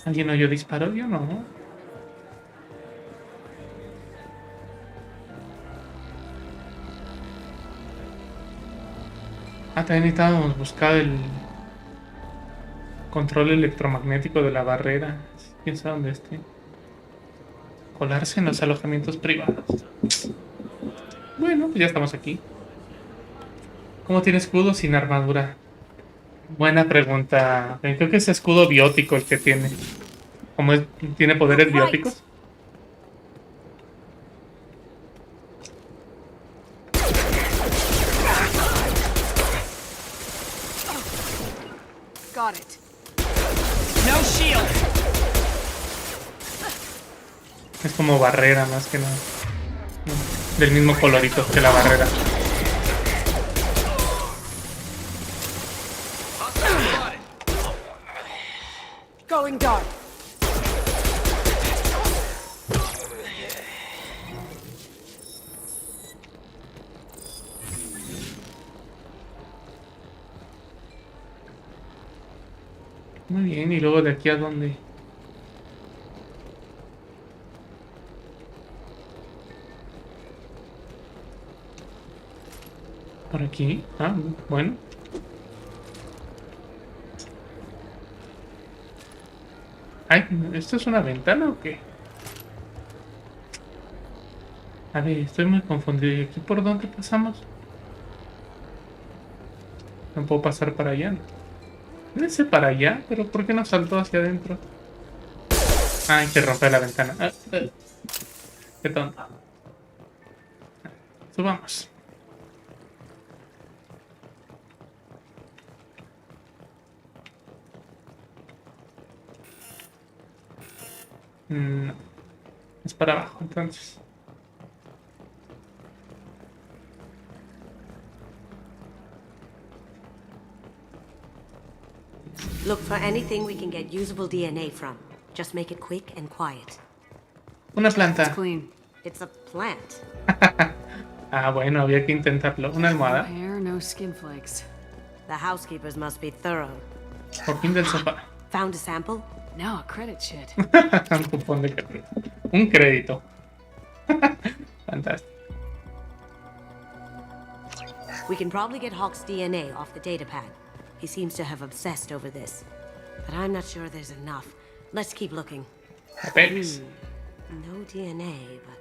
¿Alguien oyó disparo? Yo no. Ah, también necesitábamos buscar el control electromagnético de la barrera. ¿Quién sabe dónde esté? Colarse en los alojamientos privados. Bueno, pues ya estamos aquí. ¿Cómo tiene escudo sin armadura? Buena pregunta. Creo que es escudo biótico el que tiene. ¿Cómo es? ¿Tiene poderes bióticos? Got it. No shield. Es como barrera más que nada. Del mismo colorito que la barrera. Going dark. Muy bien, y luego de aquí a dónde. Por aquí. Ah, bueno. Ay, ¿esto es una ventana o qué? A ver, estoy muy confundido. ¿Y aquí por dónde pasamos? No puedo pasar para allá, ¿no? Ese para allá, pero ¿por qué no saltó hacia adentro? Ah, hay que romper la ventana. Qué tonto. Subamos. No. Es para abajo, entonces. Look for anything we can get usable DNA from. Just make it quick and quiet. Una planta. It's clean. It's a plant. Ah, bueno, había que intentarlo. Una almohada. No hair, no skin flakes. The housekeepers must be thorough. Cojín del sofá. Found a sample? No, a credit sheet. Un cupón de crédito. Un crédito. Fantástico. We can probably get Hawk's DNA off the datapad. He seems to have obsessed over this. But I'm not sure there's enough. Let's keep looking. Papeles. No DNA, but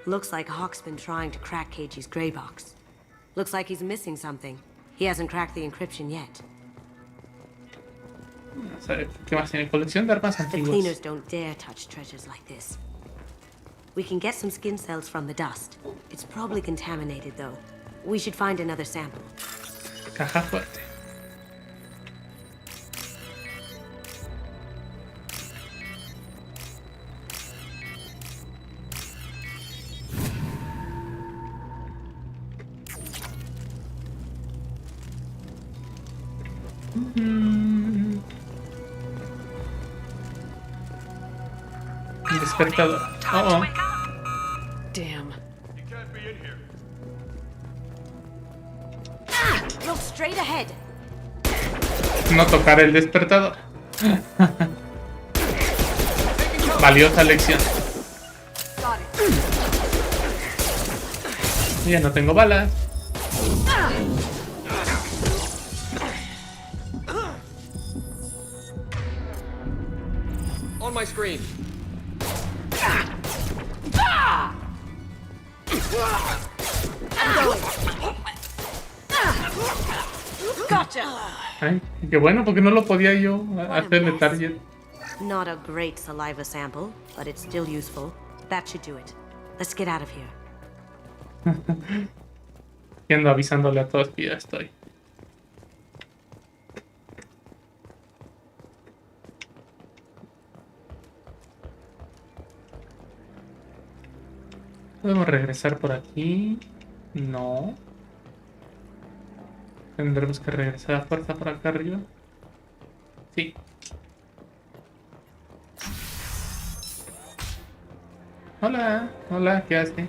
Looks like Hawk's been trying to crack KG's gray box. Looks like he's missing something. He hasn't cracked the encryption yet. Vamos a ver qué más tiene. Colección de armas The antiguas. cleaners don't dare touch treasures like this. We can get some skin cells from the dust. It's probably contaminated, though. We should find another sample. Caja fuerte. Despertador. Oh, Damn. Look straight ahead. No tocar el despertador. Valiosa lección. Ya no tengo balas. On my screen. Gotcha. Ay, qué bueno, porque no lo podía yo hacerle target. Not a great saliva sample, but it's still useful. That should do it. Let's get out of here. Y ando avisándole a todos que ya estoy. ¿Podemos regresar por aquí? No. Tendremos que regresar a fuerza por acá arriba. Sí. Hola, hola, ¿qué hace?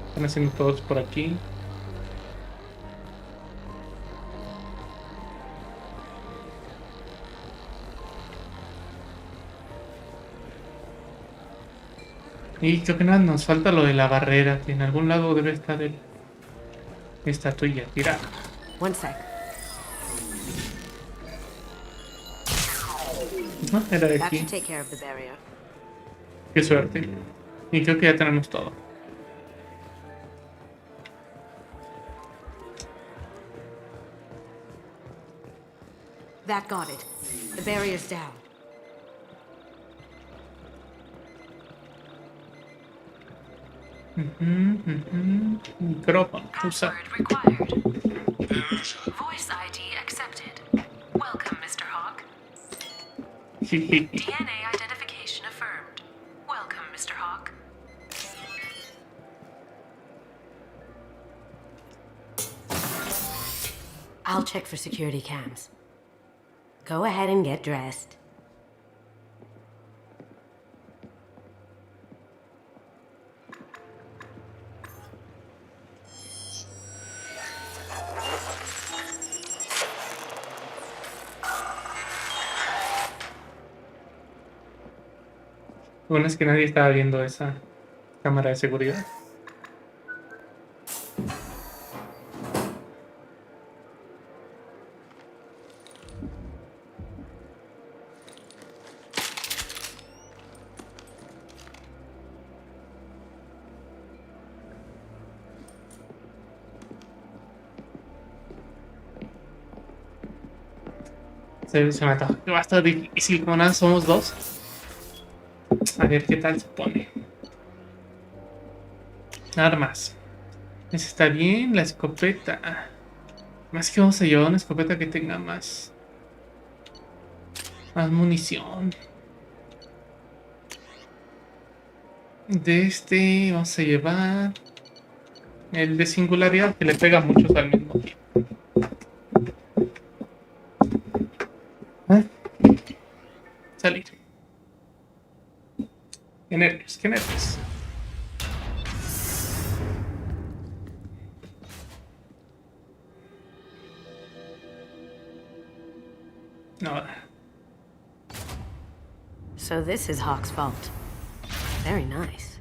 Están haciendo todos por aquí. Y creo que nada, nos falta lo de la barrera, que en algún lado debe estar el estatuilla tirada. One sec. No, era de That aquí. should take care of the barrier. Qué suerte. Y creo que ya tenemos todo. That got it. The barrier's down. Micrófono, usa. Voice ID accepted. Welcome, Mr. Hawk. DNA identification affirmed. Welcome, Mr. Hawk. I'll check for security cams. Go ahead and get dressed. Lo bueno es que nadie estaba viendo esa cámara de seguridad. Se me antoja que va a estar difícil, como nada somos dos. A ver qué tal se pone. Armas. Esa está bien, la escopeta. Más que vamos a llevar una escopeta que tenga más munición. De este vamos a llevar el de singularidad, que le pega a muchos al mismo tiempo. Salir. Qué nervios, qué nervios. No. So this is Hawk's vault. Very nice.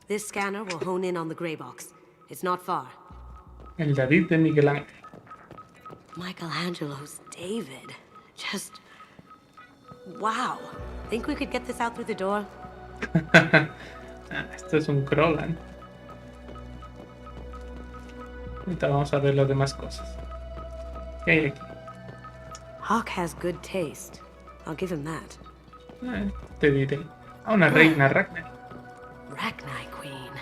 This scanner will hone in on the gray box. It's not far. El David de Miguel Ángel. Michelangelo's David. Just... wow. Think we could get this out through the door? Esto es un Krogan. Ahorita vamos a ver las demás cosas. ¿Qué hay aquí? Hawk has good taste. I'll give him that. Te diré. Una reina Ragnar. Ragnar Queen.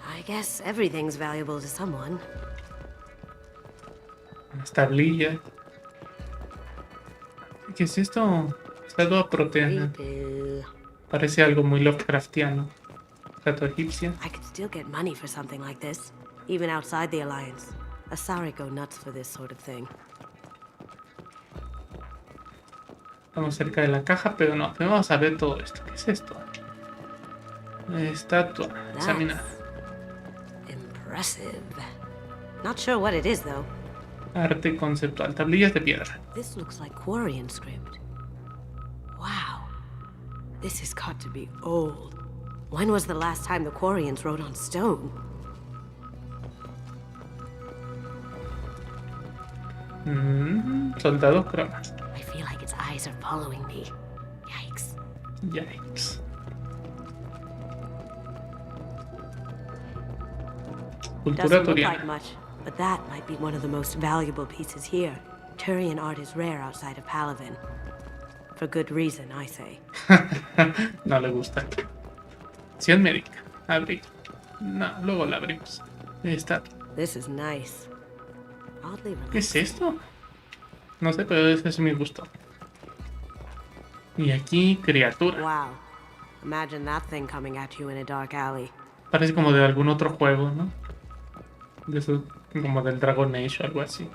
I guess everything's valuable to someone. Unas tablillas. ¿Qué es esto? Estatua proteana. Parece algo muy Lovecraftiano. Estatua egipcia. I could still get money for something like this, even outside the Alliance. Asari go nuts for this sort of thing. Estamos cerca de la caja, pero no. Vamos a ver todo esto. ¿Qué es esto? Estatua. Examinar. Impressive. Not sure what it is though. Arte conceptual. Tablillas de piedra. This looks like Quarian script. Wow. This has got to be old. When was the last time the Quarians wrote on stone? Soldado croma. I feel like its eyes are following me. Yikes. Yikes. Cultura Doesn't look turiana. like much, but that might be one of the most valuable pieces here. Turian art is rare outside of Palavin. For good reason, I say. No le gusta. Acción médica. Abrir. No, luego la abrimos. Está. This is nice. Oddly ¿Qué es esto? No sé, pero ese es mi gusto. Y aquí, criatura. Wow. Imagine that thing coming at you in a dark alley. Parece como de algún otro juego, ¿no? De eso, como del Dragon Age o algo así.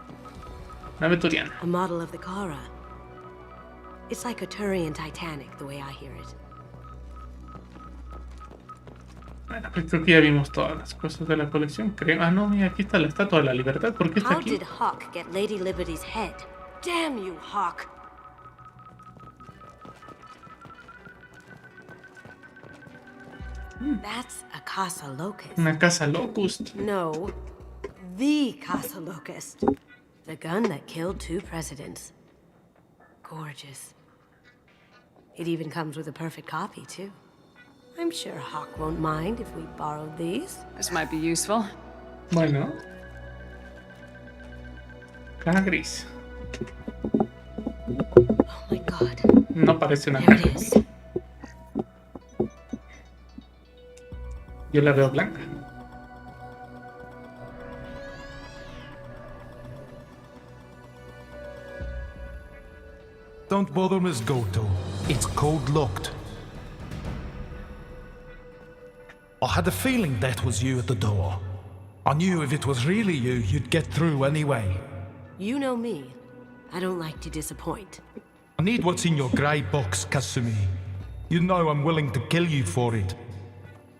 Nave turiana. A model of the Kara. It's like a Turian Titanic, the way I hear it. Bueno, pues creo que ya vimos todas las cosas de la colección, creo. Ah, no, mira, aquí está la Estatua de la Libertad. ¿Por qué está How aquí? did Hawk get Lady Liberty's head? Damn you, Hawk! That's a Casa Locust. Una casa Locust. No, the Casa Locust. The gun that killed 2 presidents. Gorgeous. It even comes with a perfect copy, too. I'm sure Hawk won't mind if we borrowed these. This might be useful. Bueno. Caja gris. Oh my god. No parece una There caja. it is. Yo la veo blanca. Don't bother, Miss Goto. It's code locked. I had a feeling that was you at the door. I knew if it was really you, you'd get through anyway. You know me. I don't like to disappoint. I need what's in your grey box, Kasumi. You know I'm willing to kill you for it.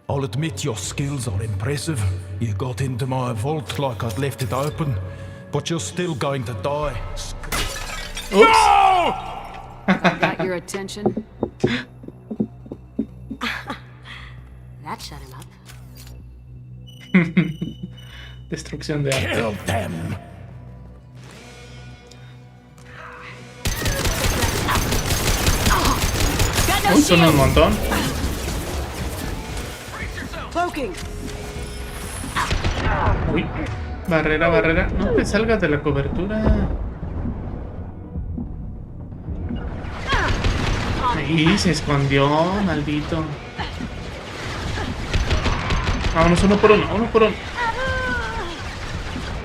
I'll admit your skills are impressive. You got into my vault like I'd left it open, but you're still going to die. Oops. Got your attention? That shut him up. Destrucción de arte. Kill them. Uy, son un montón. Cloaking. Uy. Barrera, barrera. No te salgas de la cobertura. Ahí se escondió, maldito. Vámonos uno por uno, uno por uno.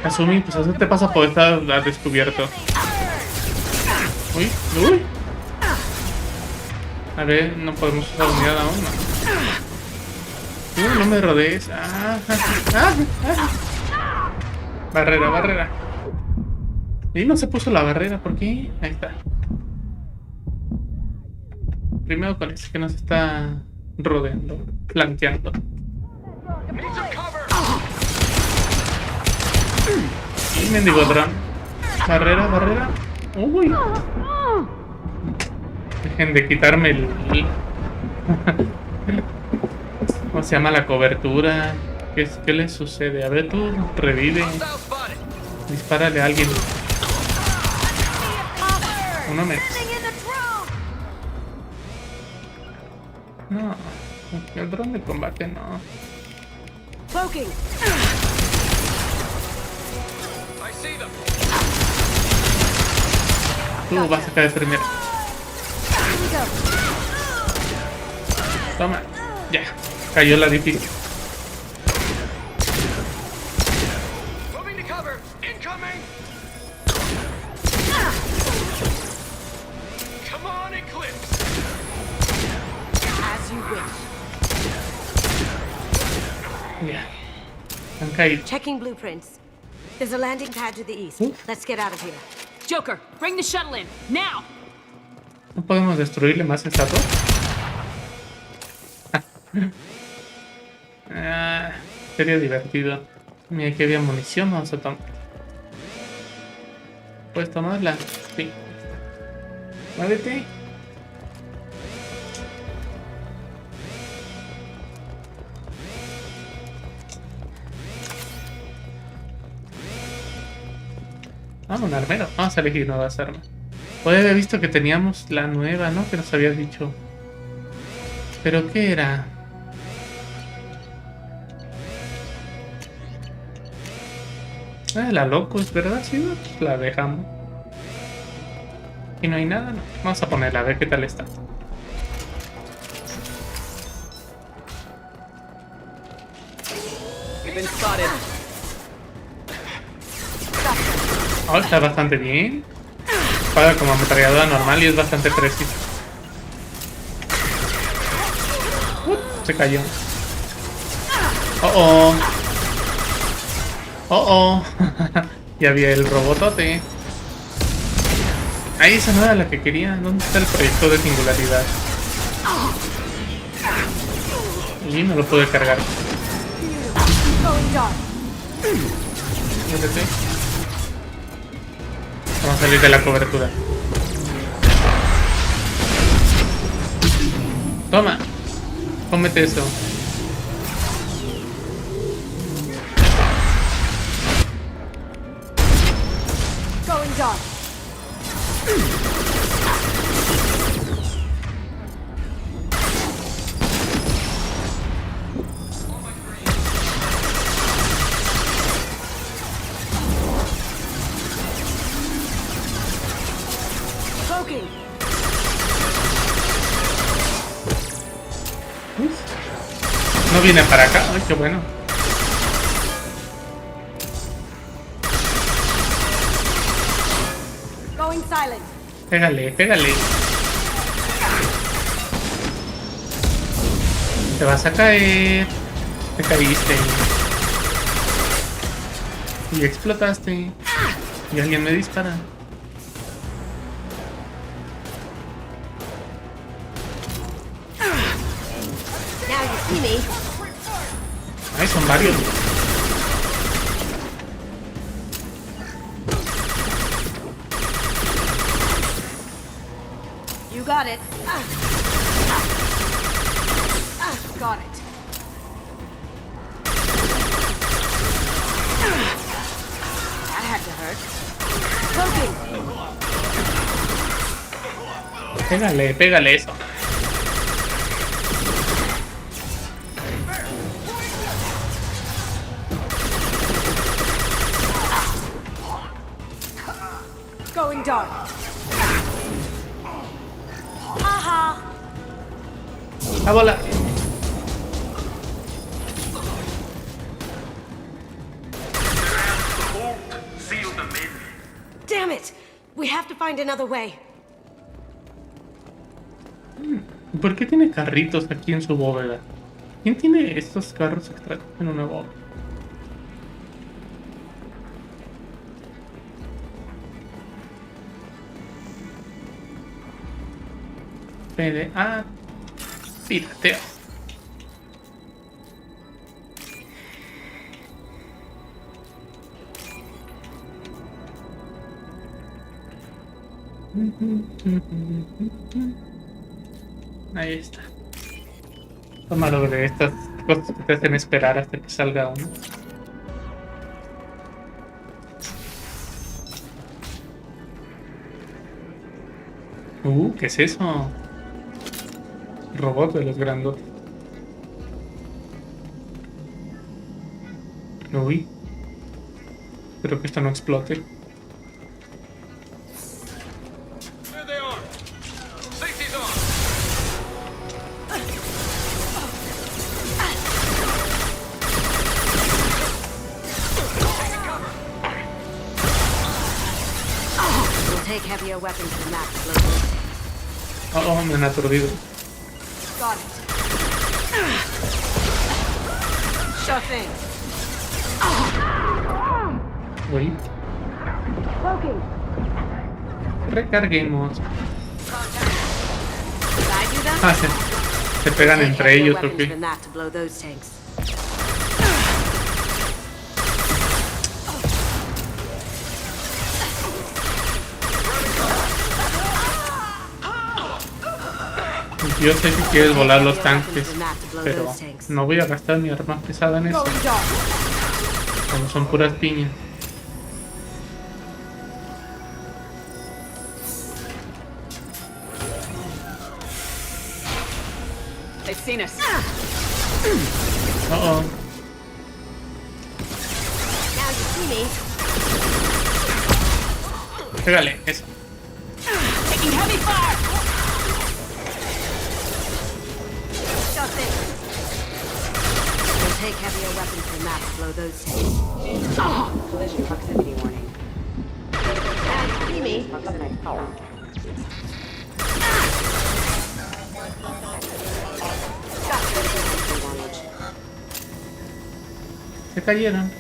Asumi, pues eso te pasa por estar al descubierto. Uy, uy. A ver, no podemos usar unidad aún, no. No me rodees. Barrera, barrera. Y no se puso la barrera, ¿por qué? Ahí está. Primero con ese que nos está rodeando, flanqueando. Y mendigo dron. Barrera, barrera. Uy. Dejen de quitarme el... ¿Cómo se llama la cobertura? ¿Qué le sucede? A ver, tú revive. Dispárale a alguien. Uno menos. No. El dron de combate no. Cloaking. Tú vas a caer primero. Toma. Ya. Cayó la difícil. Ya. Han caído. Checking blueprints. There's a landing pad to the east. Let's get out of here. Joker, bring the shuttle in, now! ¿No podemos destruirle más estatuas? Sería divertido. Mira, aquí había munición, vamos a tomar. ¿Puedes tomarla? Sí. Muévete. Ah, un armero. Vamos a elegir nuevas armas. Hoy había visto que teníamos la nueva, ¿no? Que nos habías dicho. ¿Pero qué era? Ah, la Locus, ¿verdad? Sí, no, pues la dejamos. Y no hay nada, no. Vamos a ponerla, a ver qué tal está. Oh, está bastante bien. Paga como ametralladora normal y es bastante preciso. Se cayó. Oh, oh. Oh, oh. Ya había el robotote. Ahí esa no era la que quería. ¿Dónde está el proyecto de singularidad? Y no lo pude cargar. Únete. Vamos a salir de la cobertura. Toma. Cómete eso. Going dark. Cloaking. No viene para acá. Ay, qué bueno. Going silent. Pégale, pégale. Te vas a caer. Te caíste. Y explotaste. Y alguien me dispara. Now you see me. Ay, son varios. You got it. Got it. That had to hurt. Cloaking. Pégale, pégale eso. Going dark. Aha. A volar. Damn it. We have to find another way. ¿Por qué tiene carritos aquí en su bóveda? ¿Quién tiene estos carros extra en una bóveda? PDA. Tilteos. Ahí está. Tómalo de estas cosas que te hacen esperar hasta que salga uno. ¿Qué es eso? Robot de los grandotes. Uy. Espero que esto no explote. Take heavier weapons than that. Oh, me han aturdido. Got it. Sure thing. Uy. Recarguemos. Ah, se pegan entre ellos, ok. Yo sé que quieres volar los tanques, pero no voy a gastar mi arma pesada en eso. Como son puras piñas. They've seen us. Oh. Pégale, eso. Taking heavy fire. We'll take heavier weapons than that to blow those tanks. Collision proximity warning. See me? Proximity power. Se cayeron.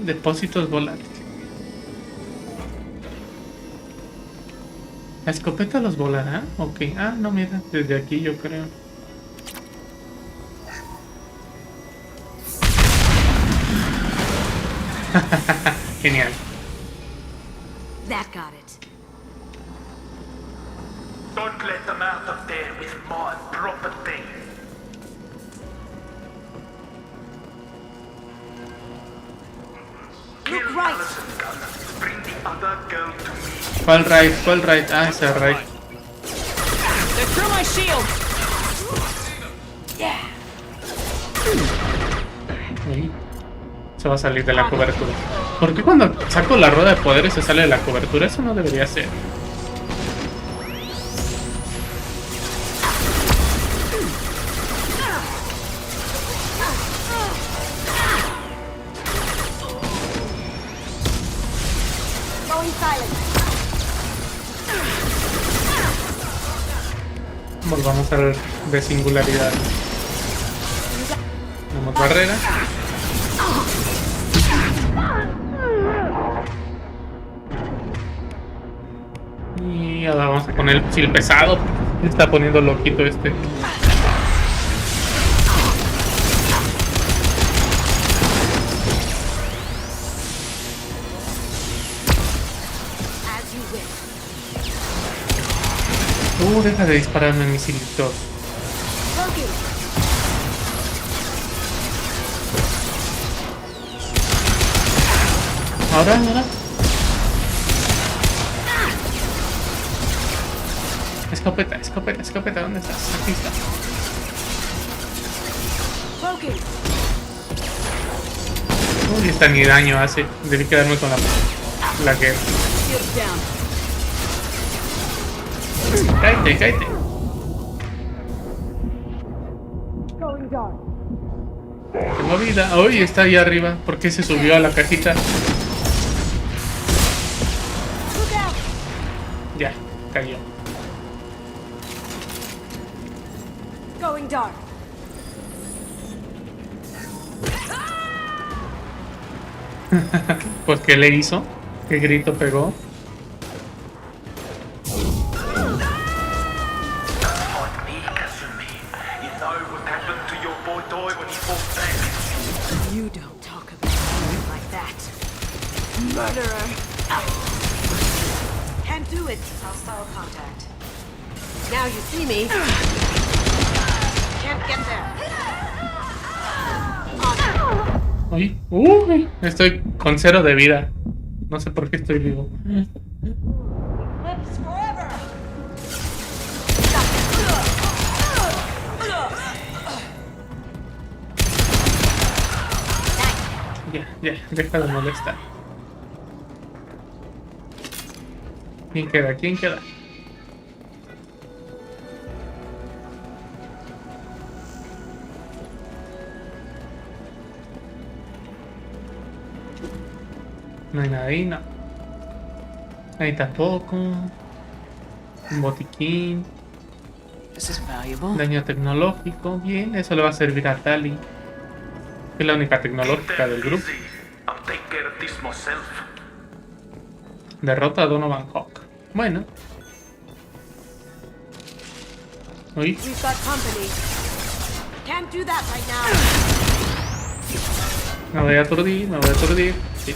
Depósitos volátiles. ¿La escopeta los volará? Ok. Ah, no, mira. Desde aquí yo creo. Genial. That got it. Don't let them out of there with my property. Look right. Bring the other girl to me. ¿Cuál raid? ¿Cuál raid? Ah, ese raid. They're through my shield. Yeah. Ahí. Se va a salir de la cobertura. ¿Por qué cuando saco la rueda de poderes se sale de la cobertura? Eso no debería ser. Volvamos a ver de singularidad. Tenemos barrera. Y ahora vamos a poner el fusil pesado. Se está poniendo loquito este. Deja de dispararme misilitos. Ahora. Escopeta, ¿dónde estás? Aquí está. Uy, esta ni daño hace. Debí quedarme con la que... Cállate. Tengo vida. Uy, está ahí arriba. ¿Por qué se subió a la cajita? Ya, cayó. Going dark. ¿Pues qué le hizo? ¿Qué grito pegó? You don't talk about me like that. Murderer. Can't do it. Hostile contact. Now you see me. Can't get there. Uy, estoy con 0 de vida. No sé por qué estoy vivo. Ya, deja de molestar. ¿Quién queda? ¿Quién queda? No hay nada ahí, no. Ahí tampoco. Un botiquín. Daño tecnológico. Bien, eso le va a servir a Tali. Es la única tecnológica del grupo. Derrota a Donovan Hawk. Bueno. Uy. Me voy a aturdir, Sí.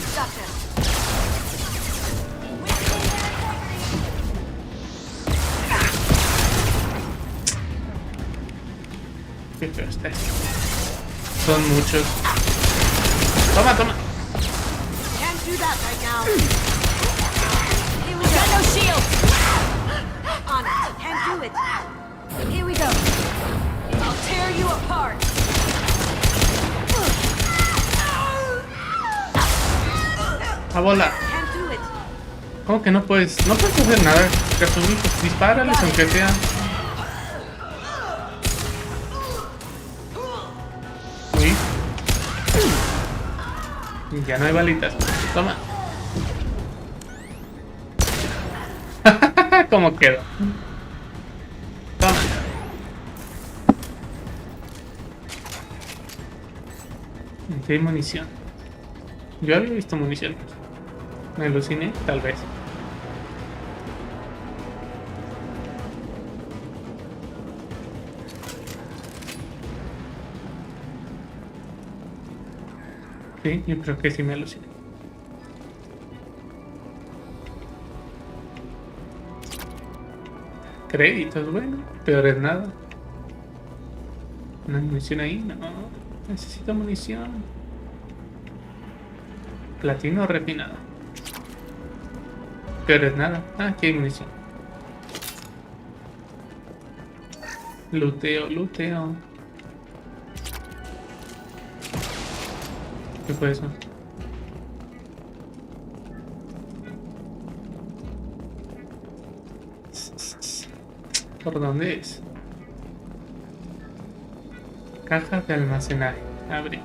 Qué feo está esto. Son muchos. Toma. A bola. ¿Cómo que no puedes? No puedes hacer nada, Kazumi. Dispárales aunque sea. Uy. Ya no hay balitas. Toma. ¿Cómo quedó? Toma. ¿Qué hay munición? Yo había visto munición. ¿Me aluciné? Tal vez. Sí, yo creo que sí me aluciné. Créditos, bueno, peor es nada. ¿No hay munición ahí? No, necesito munición. Platino refinado. Peor es nada. Ah, aquí hay munición. Luteo. ¿Qué fue eso? ¿Por dónde es? Cajas de almacenaje. Abrir.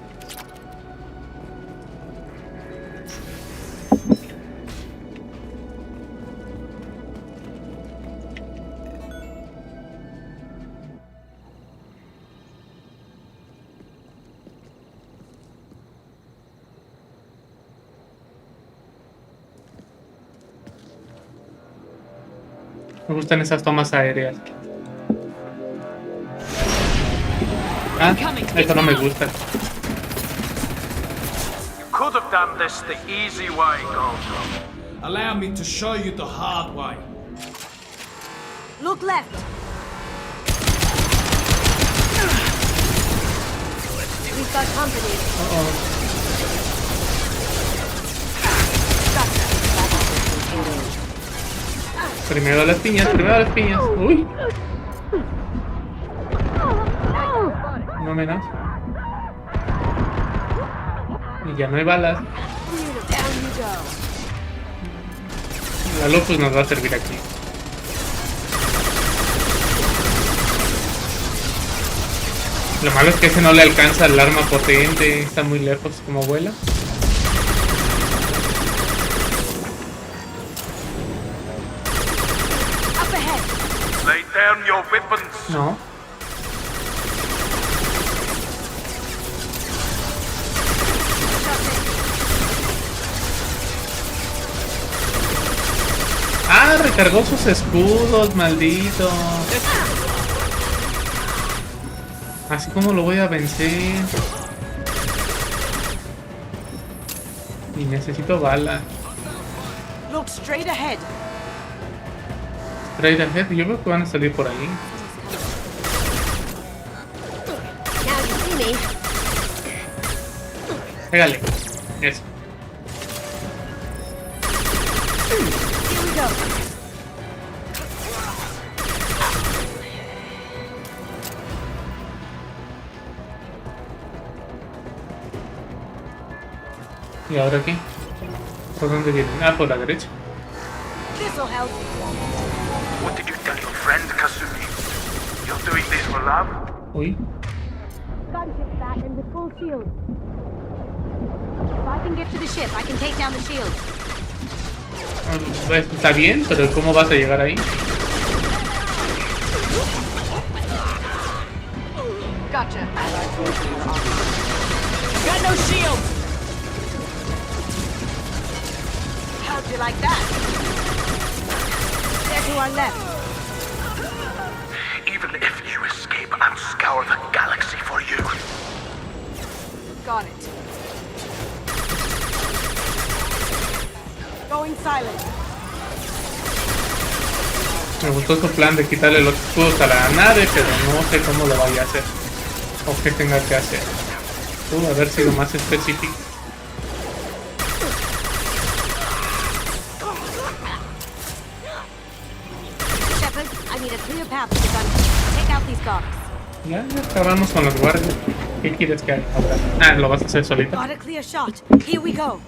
Me gustan esas tomas aéreas. Ah, esto no me gusta. Could have done this the easy way, Gold. Allow me to show you the hard way. Look left. We've got company. Primero las piñas. Uy. No menos. Y ya no hay balas. La Locus nos va a servir aquí. Lo malo es que ese no le alcanza el arma potente. Está muy lejos como vuela. Lay down your weapons. No. Ah, recargó sus escudos, maldito. Así como lo voy a vencer. Y necesito bala. Look straight ahead. Straight ahead. Yo creo que van a salir por ahí. Now you see me. Pégale. Eso. Here we go. ¿Y ahora qué? ¿Por dónde vienen? Ah, por la derecha. This'll help. What did you tell your friend, Kasumi? You're doing this for love? Uy. Gunship back and with full shield. If I can get to the ship, I can take down the shield. Está bien, pero ¿cómo vas a llegar ahí? Gotcha. Got no shield. How'd you like that? They're to our left. Even if you escape, I'll scour the galaxy for you. Got it. Going silent. Me gustó su plan de quitarle los escudos a la nave, pero no sé cómo lo vaya a hacer. O qué tenga que hacer. Pudo haber sido más específico. Shepard, I need a clear path to the gunship. Take out these guards. Ya acabamos con los guardias. ¿Qué quieres que haga ahora? Ah, ¿lo vas a hacer solito? Got a clear shot. Here we go.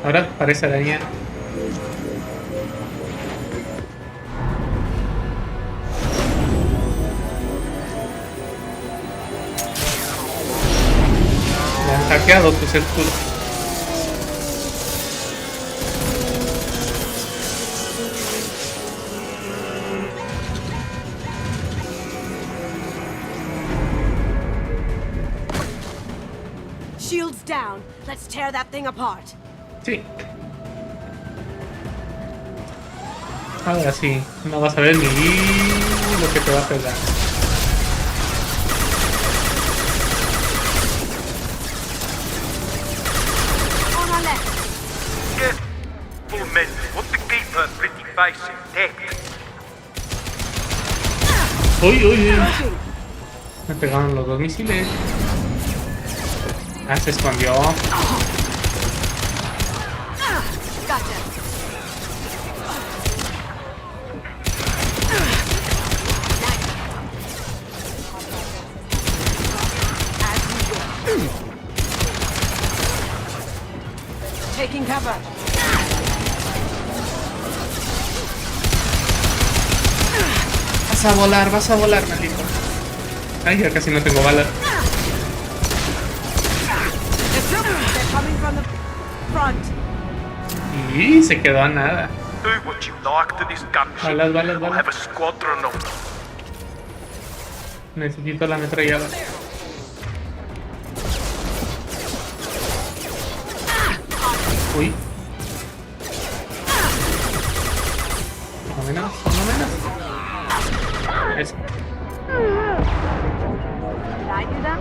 Ahora parece araña. Le han hackeado tus escudos. Shields down. Let's tear that thing apart. Sí. Ahora sí, no vas a ver ni lo que te va a pegar. On our left. Full men, what to keep her pretty face intact. Uy, uy, uy. Me pegaron los dos misiles. Ah, se escondió. Gotcha. Taking cover. Vas a volar, maldito. Ay, ya casi no tengo balas. They're coming from the front. Y se quedó a nada. Do what you like to this gunship. Balas, balas, I balas. have a squadron of them. Necesito la ametrallada. Uy. No menos, no menos. Eso. Did I do that?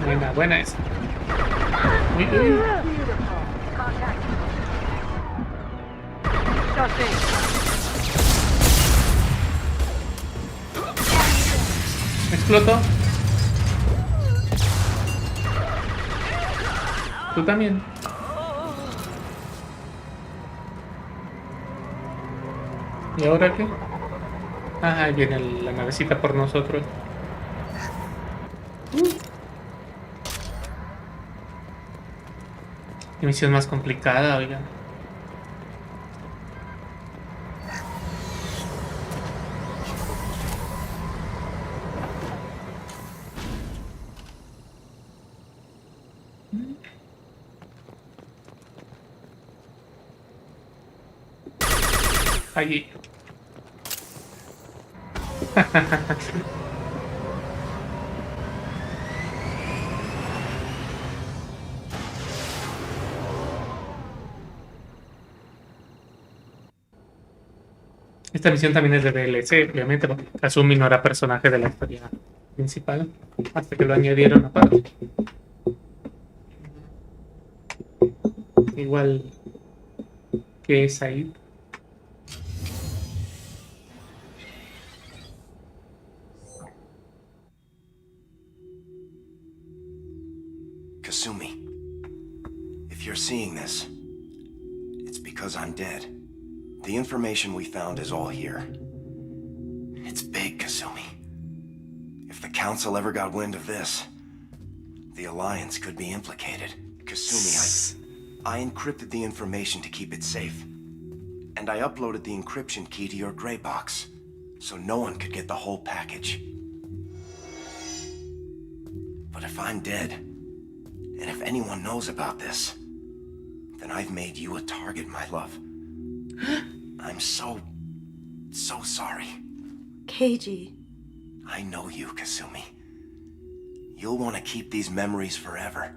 Buena, buena esa. Uy, uy. Sure thing. Explotó. Tú también. ¿Y ahora qué? Ah, ahí viene la navecita por nosotros. Qué misión más complicada, oigan. Allí. Esta misión también es de DLC, obviamente, porque Kasumi no era personaje de la historia principal, hasta que lo añadieron aparte. Igual que es ahí. Kasumi, if you're seeing this, it's because I'm dead. The information we found is all here. It's big, Kasumi. If the Council ever got wind of this, the Alliance could be implicated. Kasumi, I encrypted the information to keep it safe. And I uploaded the encryption key to your gray box, so no one could get the whole package. But if I'm dead, and if anyone knows about this, then I've made you a target, my love. I'm so sorry. Keiji. I know you, Kasumi. You'll want to keep these memories forever.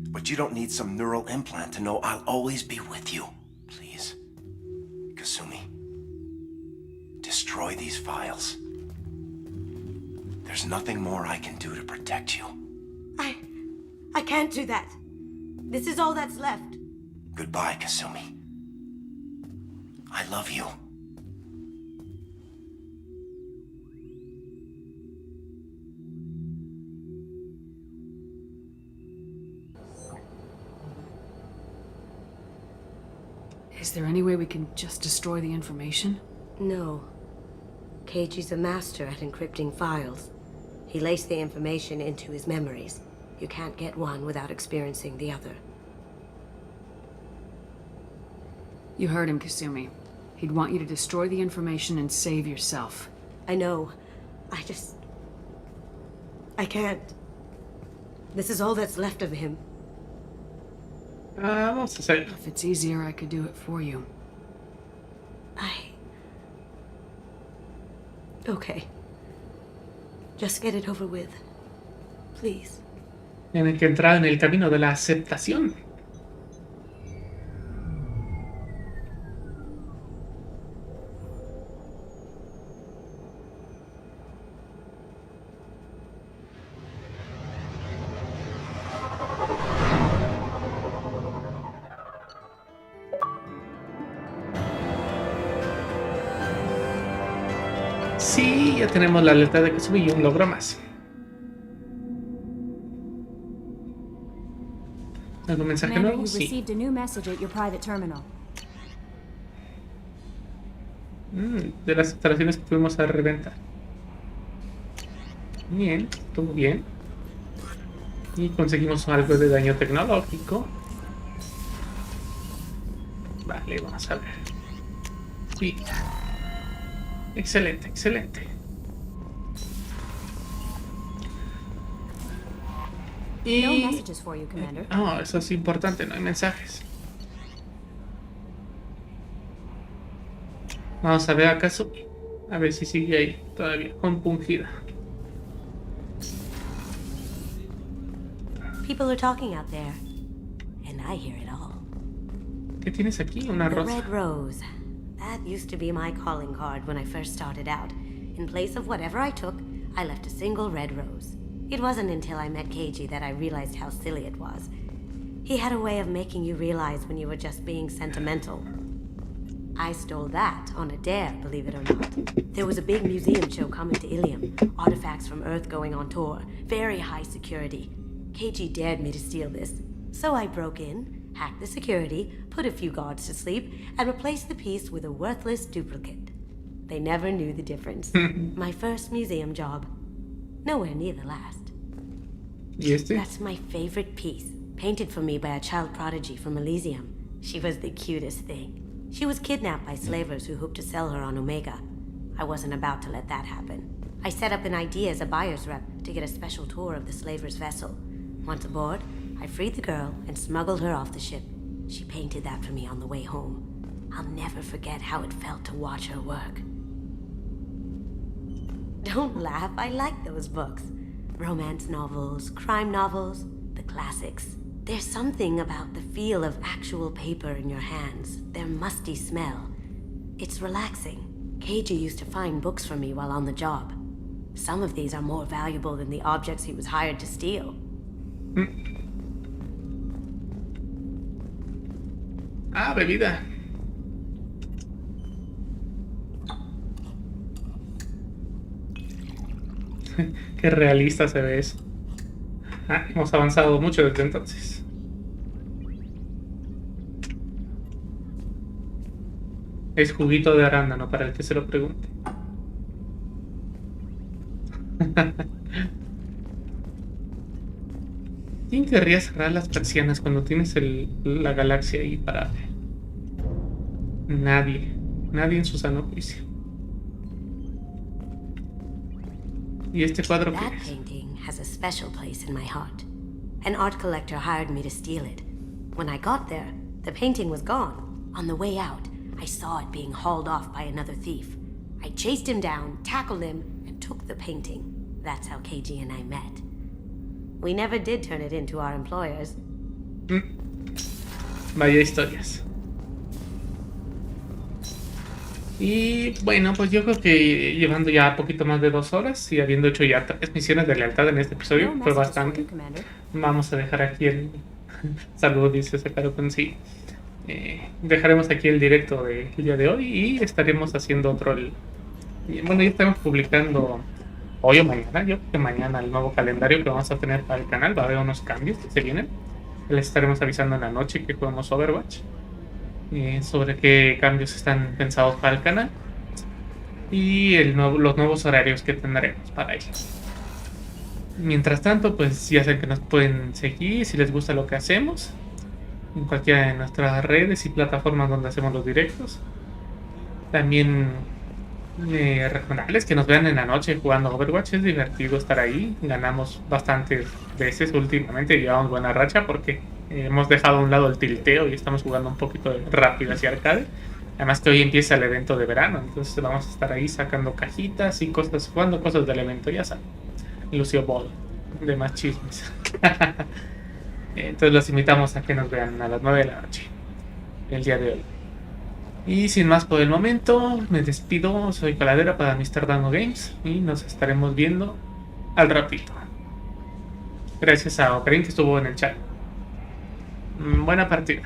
But you don't need some neural implant to know I'll always be with you. Please, Kasumi, destroy these files. There's nothing more I can do to protect you. I can't do that. This is all that's left. Goodbye, Kasumi. I love you. Is there any way we can just destroy the information? No. Keiji's a master at encrypting files. He laced the information into his memories. You can't get one without experiencing the other. You heard him, Kasumi. He'd want you to destroy the information and save yourself. I know. I can't. This is all that's left of him. Vamos a hacer. If it's easier, I could do it for you. Okay. Just get it over with. Please. Tienen que entrar en el camino de la aceptación. Sí, ya tenemos la lealtad de Kasumi y un logro más. ¿Algún mensaje Commander, nuevo? you Sí. received a new message at your private terminal. De las instalaciones que fuimos a reventar. Bien, estuvo bien. Y conseguimos algo de daño tecnológico. Vale, vamos a ver. Sí. Excelente, excelente. Y... No messages for you, Commander. No, eso es importante, no hay mensajes. Vamos a ver a Kasumi. A ver si sigue ahí todavía, compungida. People are talking out there, and I hear it all. ¿Qué tienes aquí? Una The rosa. red rose. That used to be my calling card when I first started out. In place of whatever I took, I left a single red rose. It wasn't until I met Keiji that I realized how silly it was. He had a way of making you realize when you were just being sentimental. I stole that on a dare, believe it or not. There was a big museum show coming to Ilium. Artifacts from Earth going on tour. Very high security. Keiji dared me to steal this. So I broke in, hacked the security, put a few guards to sleep, and replaced the piece with a worthless duplicate. They never knew the difference. My first museum job. Nowhere near the last. That's my favorite piece. Painted for me by a child prodigy from Elysium. She was the cutest thing. She was kidnapped by slavers who hoped to sell her on Omega. I wasn't about to let that happen. I set up an idea as a buyer's rep to get a special tour of the slaver's vessel. Once aboard, I freed the girl and smuggled her off the ship. She painted that for me on the way home. I'll never forget how it felt to watch her work. Don't laugh, I like those books. Romance novels, crime novels, the classics. There's something about the feel of actual paper in your hands, their musty smell. It's relaxing. Keiji used to find books for me while on the job. Some of these are more valuable than the objects he was hired to steal. Ah, bebida. Qué realista se ve eso. Ah, hemos avanzado mucho desde entonces. Es juguito de arándano para el que se lo pregunte. ¿Quién querría cerrar las persianas cuando tienes la galaxia ahí parada? Nadie. Nadie en su sano juicio. ¿Y este cuadro qué That es? painting has a special place in my heart. An art collector hired me to steal it. When I got there, the painting was gone. On the way out, I saw it being hauled off by another thief. I chased him down, tackled him, and took the painting. That's how KG and I met. We never did turn it into our employers. Vaya historias. Y bueno, pues yo creo que llevando ya poquito más de 2 horas y habiendo hecho ya 3 misiones de lealtad en este episodio, fue bastante. Vamos a dejar aquí el saludo, dice Sakaro con sí. Dejaremos aquí el directo del día de hoy y estaremos haciendo otro. Bueno, ya estamos publicando hoy o mañana. Yo creo que mañana el nuevo calendario que vamos a tener para el canal. Va a haber unos cambios que se vienen. Les estaremos avisando en la noche que jugamos Overwatch. Sobre qué cambios están pensados para el canal y los nuevos horarios que tendremos para ellos. Mientras tanto, pues ya saben que nos pueden seguir si les gusta lo que hacemos en cualquiera de nuestras redes y plataformas donde hacemos los directos. También recomendarles que nos vean en la noche jugando Overwatch. Es divertido estar ahí. Ganamos bastantes veces últimamente. Llevamos buena racha porque hemos dejado a un lado el tilteo y estamos jugando un poquito de rápido hacia arcade. Además que hoy empieza el evento de verano, entonces vamos a estar ahí sacando cajitas y cosas, jugando cosas del evento, ya saben. Lucio Ball, de más chismes. Entonces los invitamos a que nos vean a las 9 de la noche el día de hoy. Y sin más por el momento, me despido. Soy Caladera para Mr. Dango Games y nos estaremos viendo al ratito. Gracias a Ocarín que estuvo en el chat. Buena partida.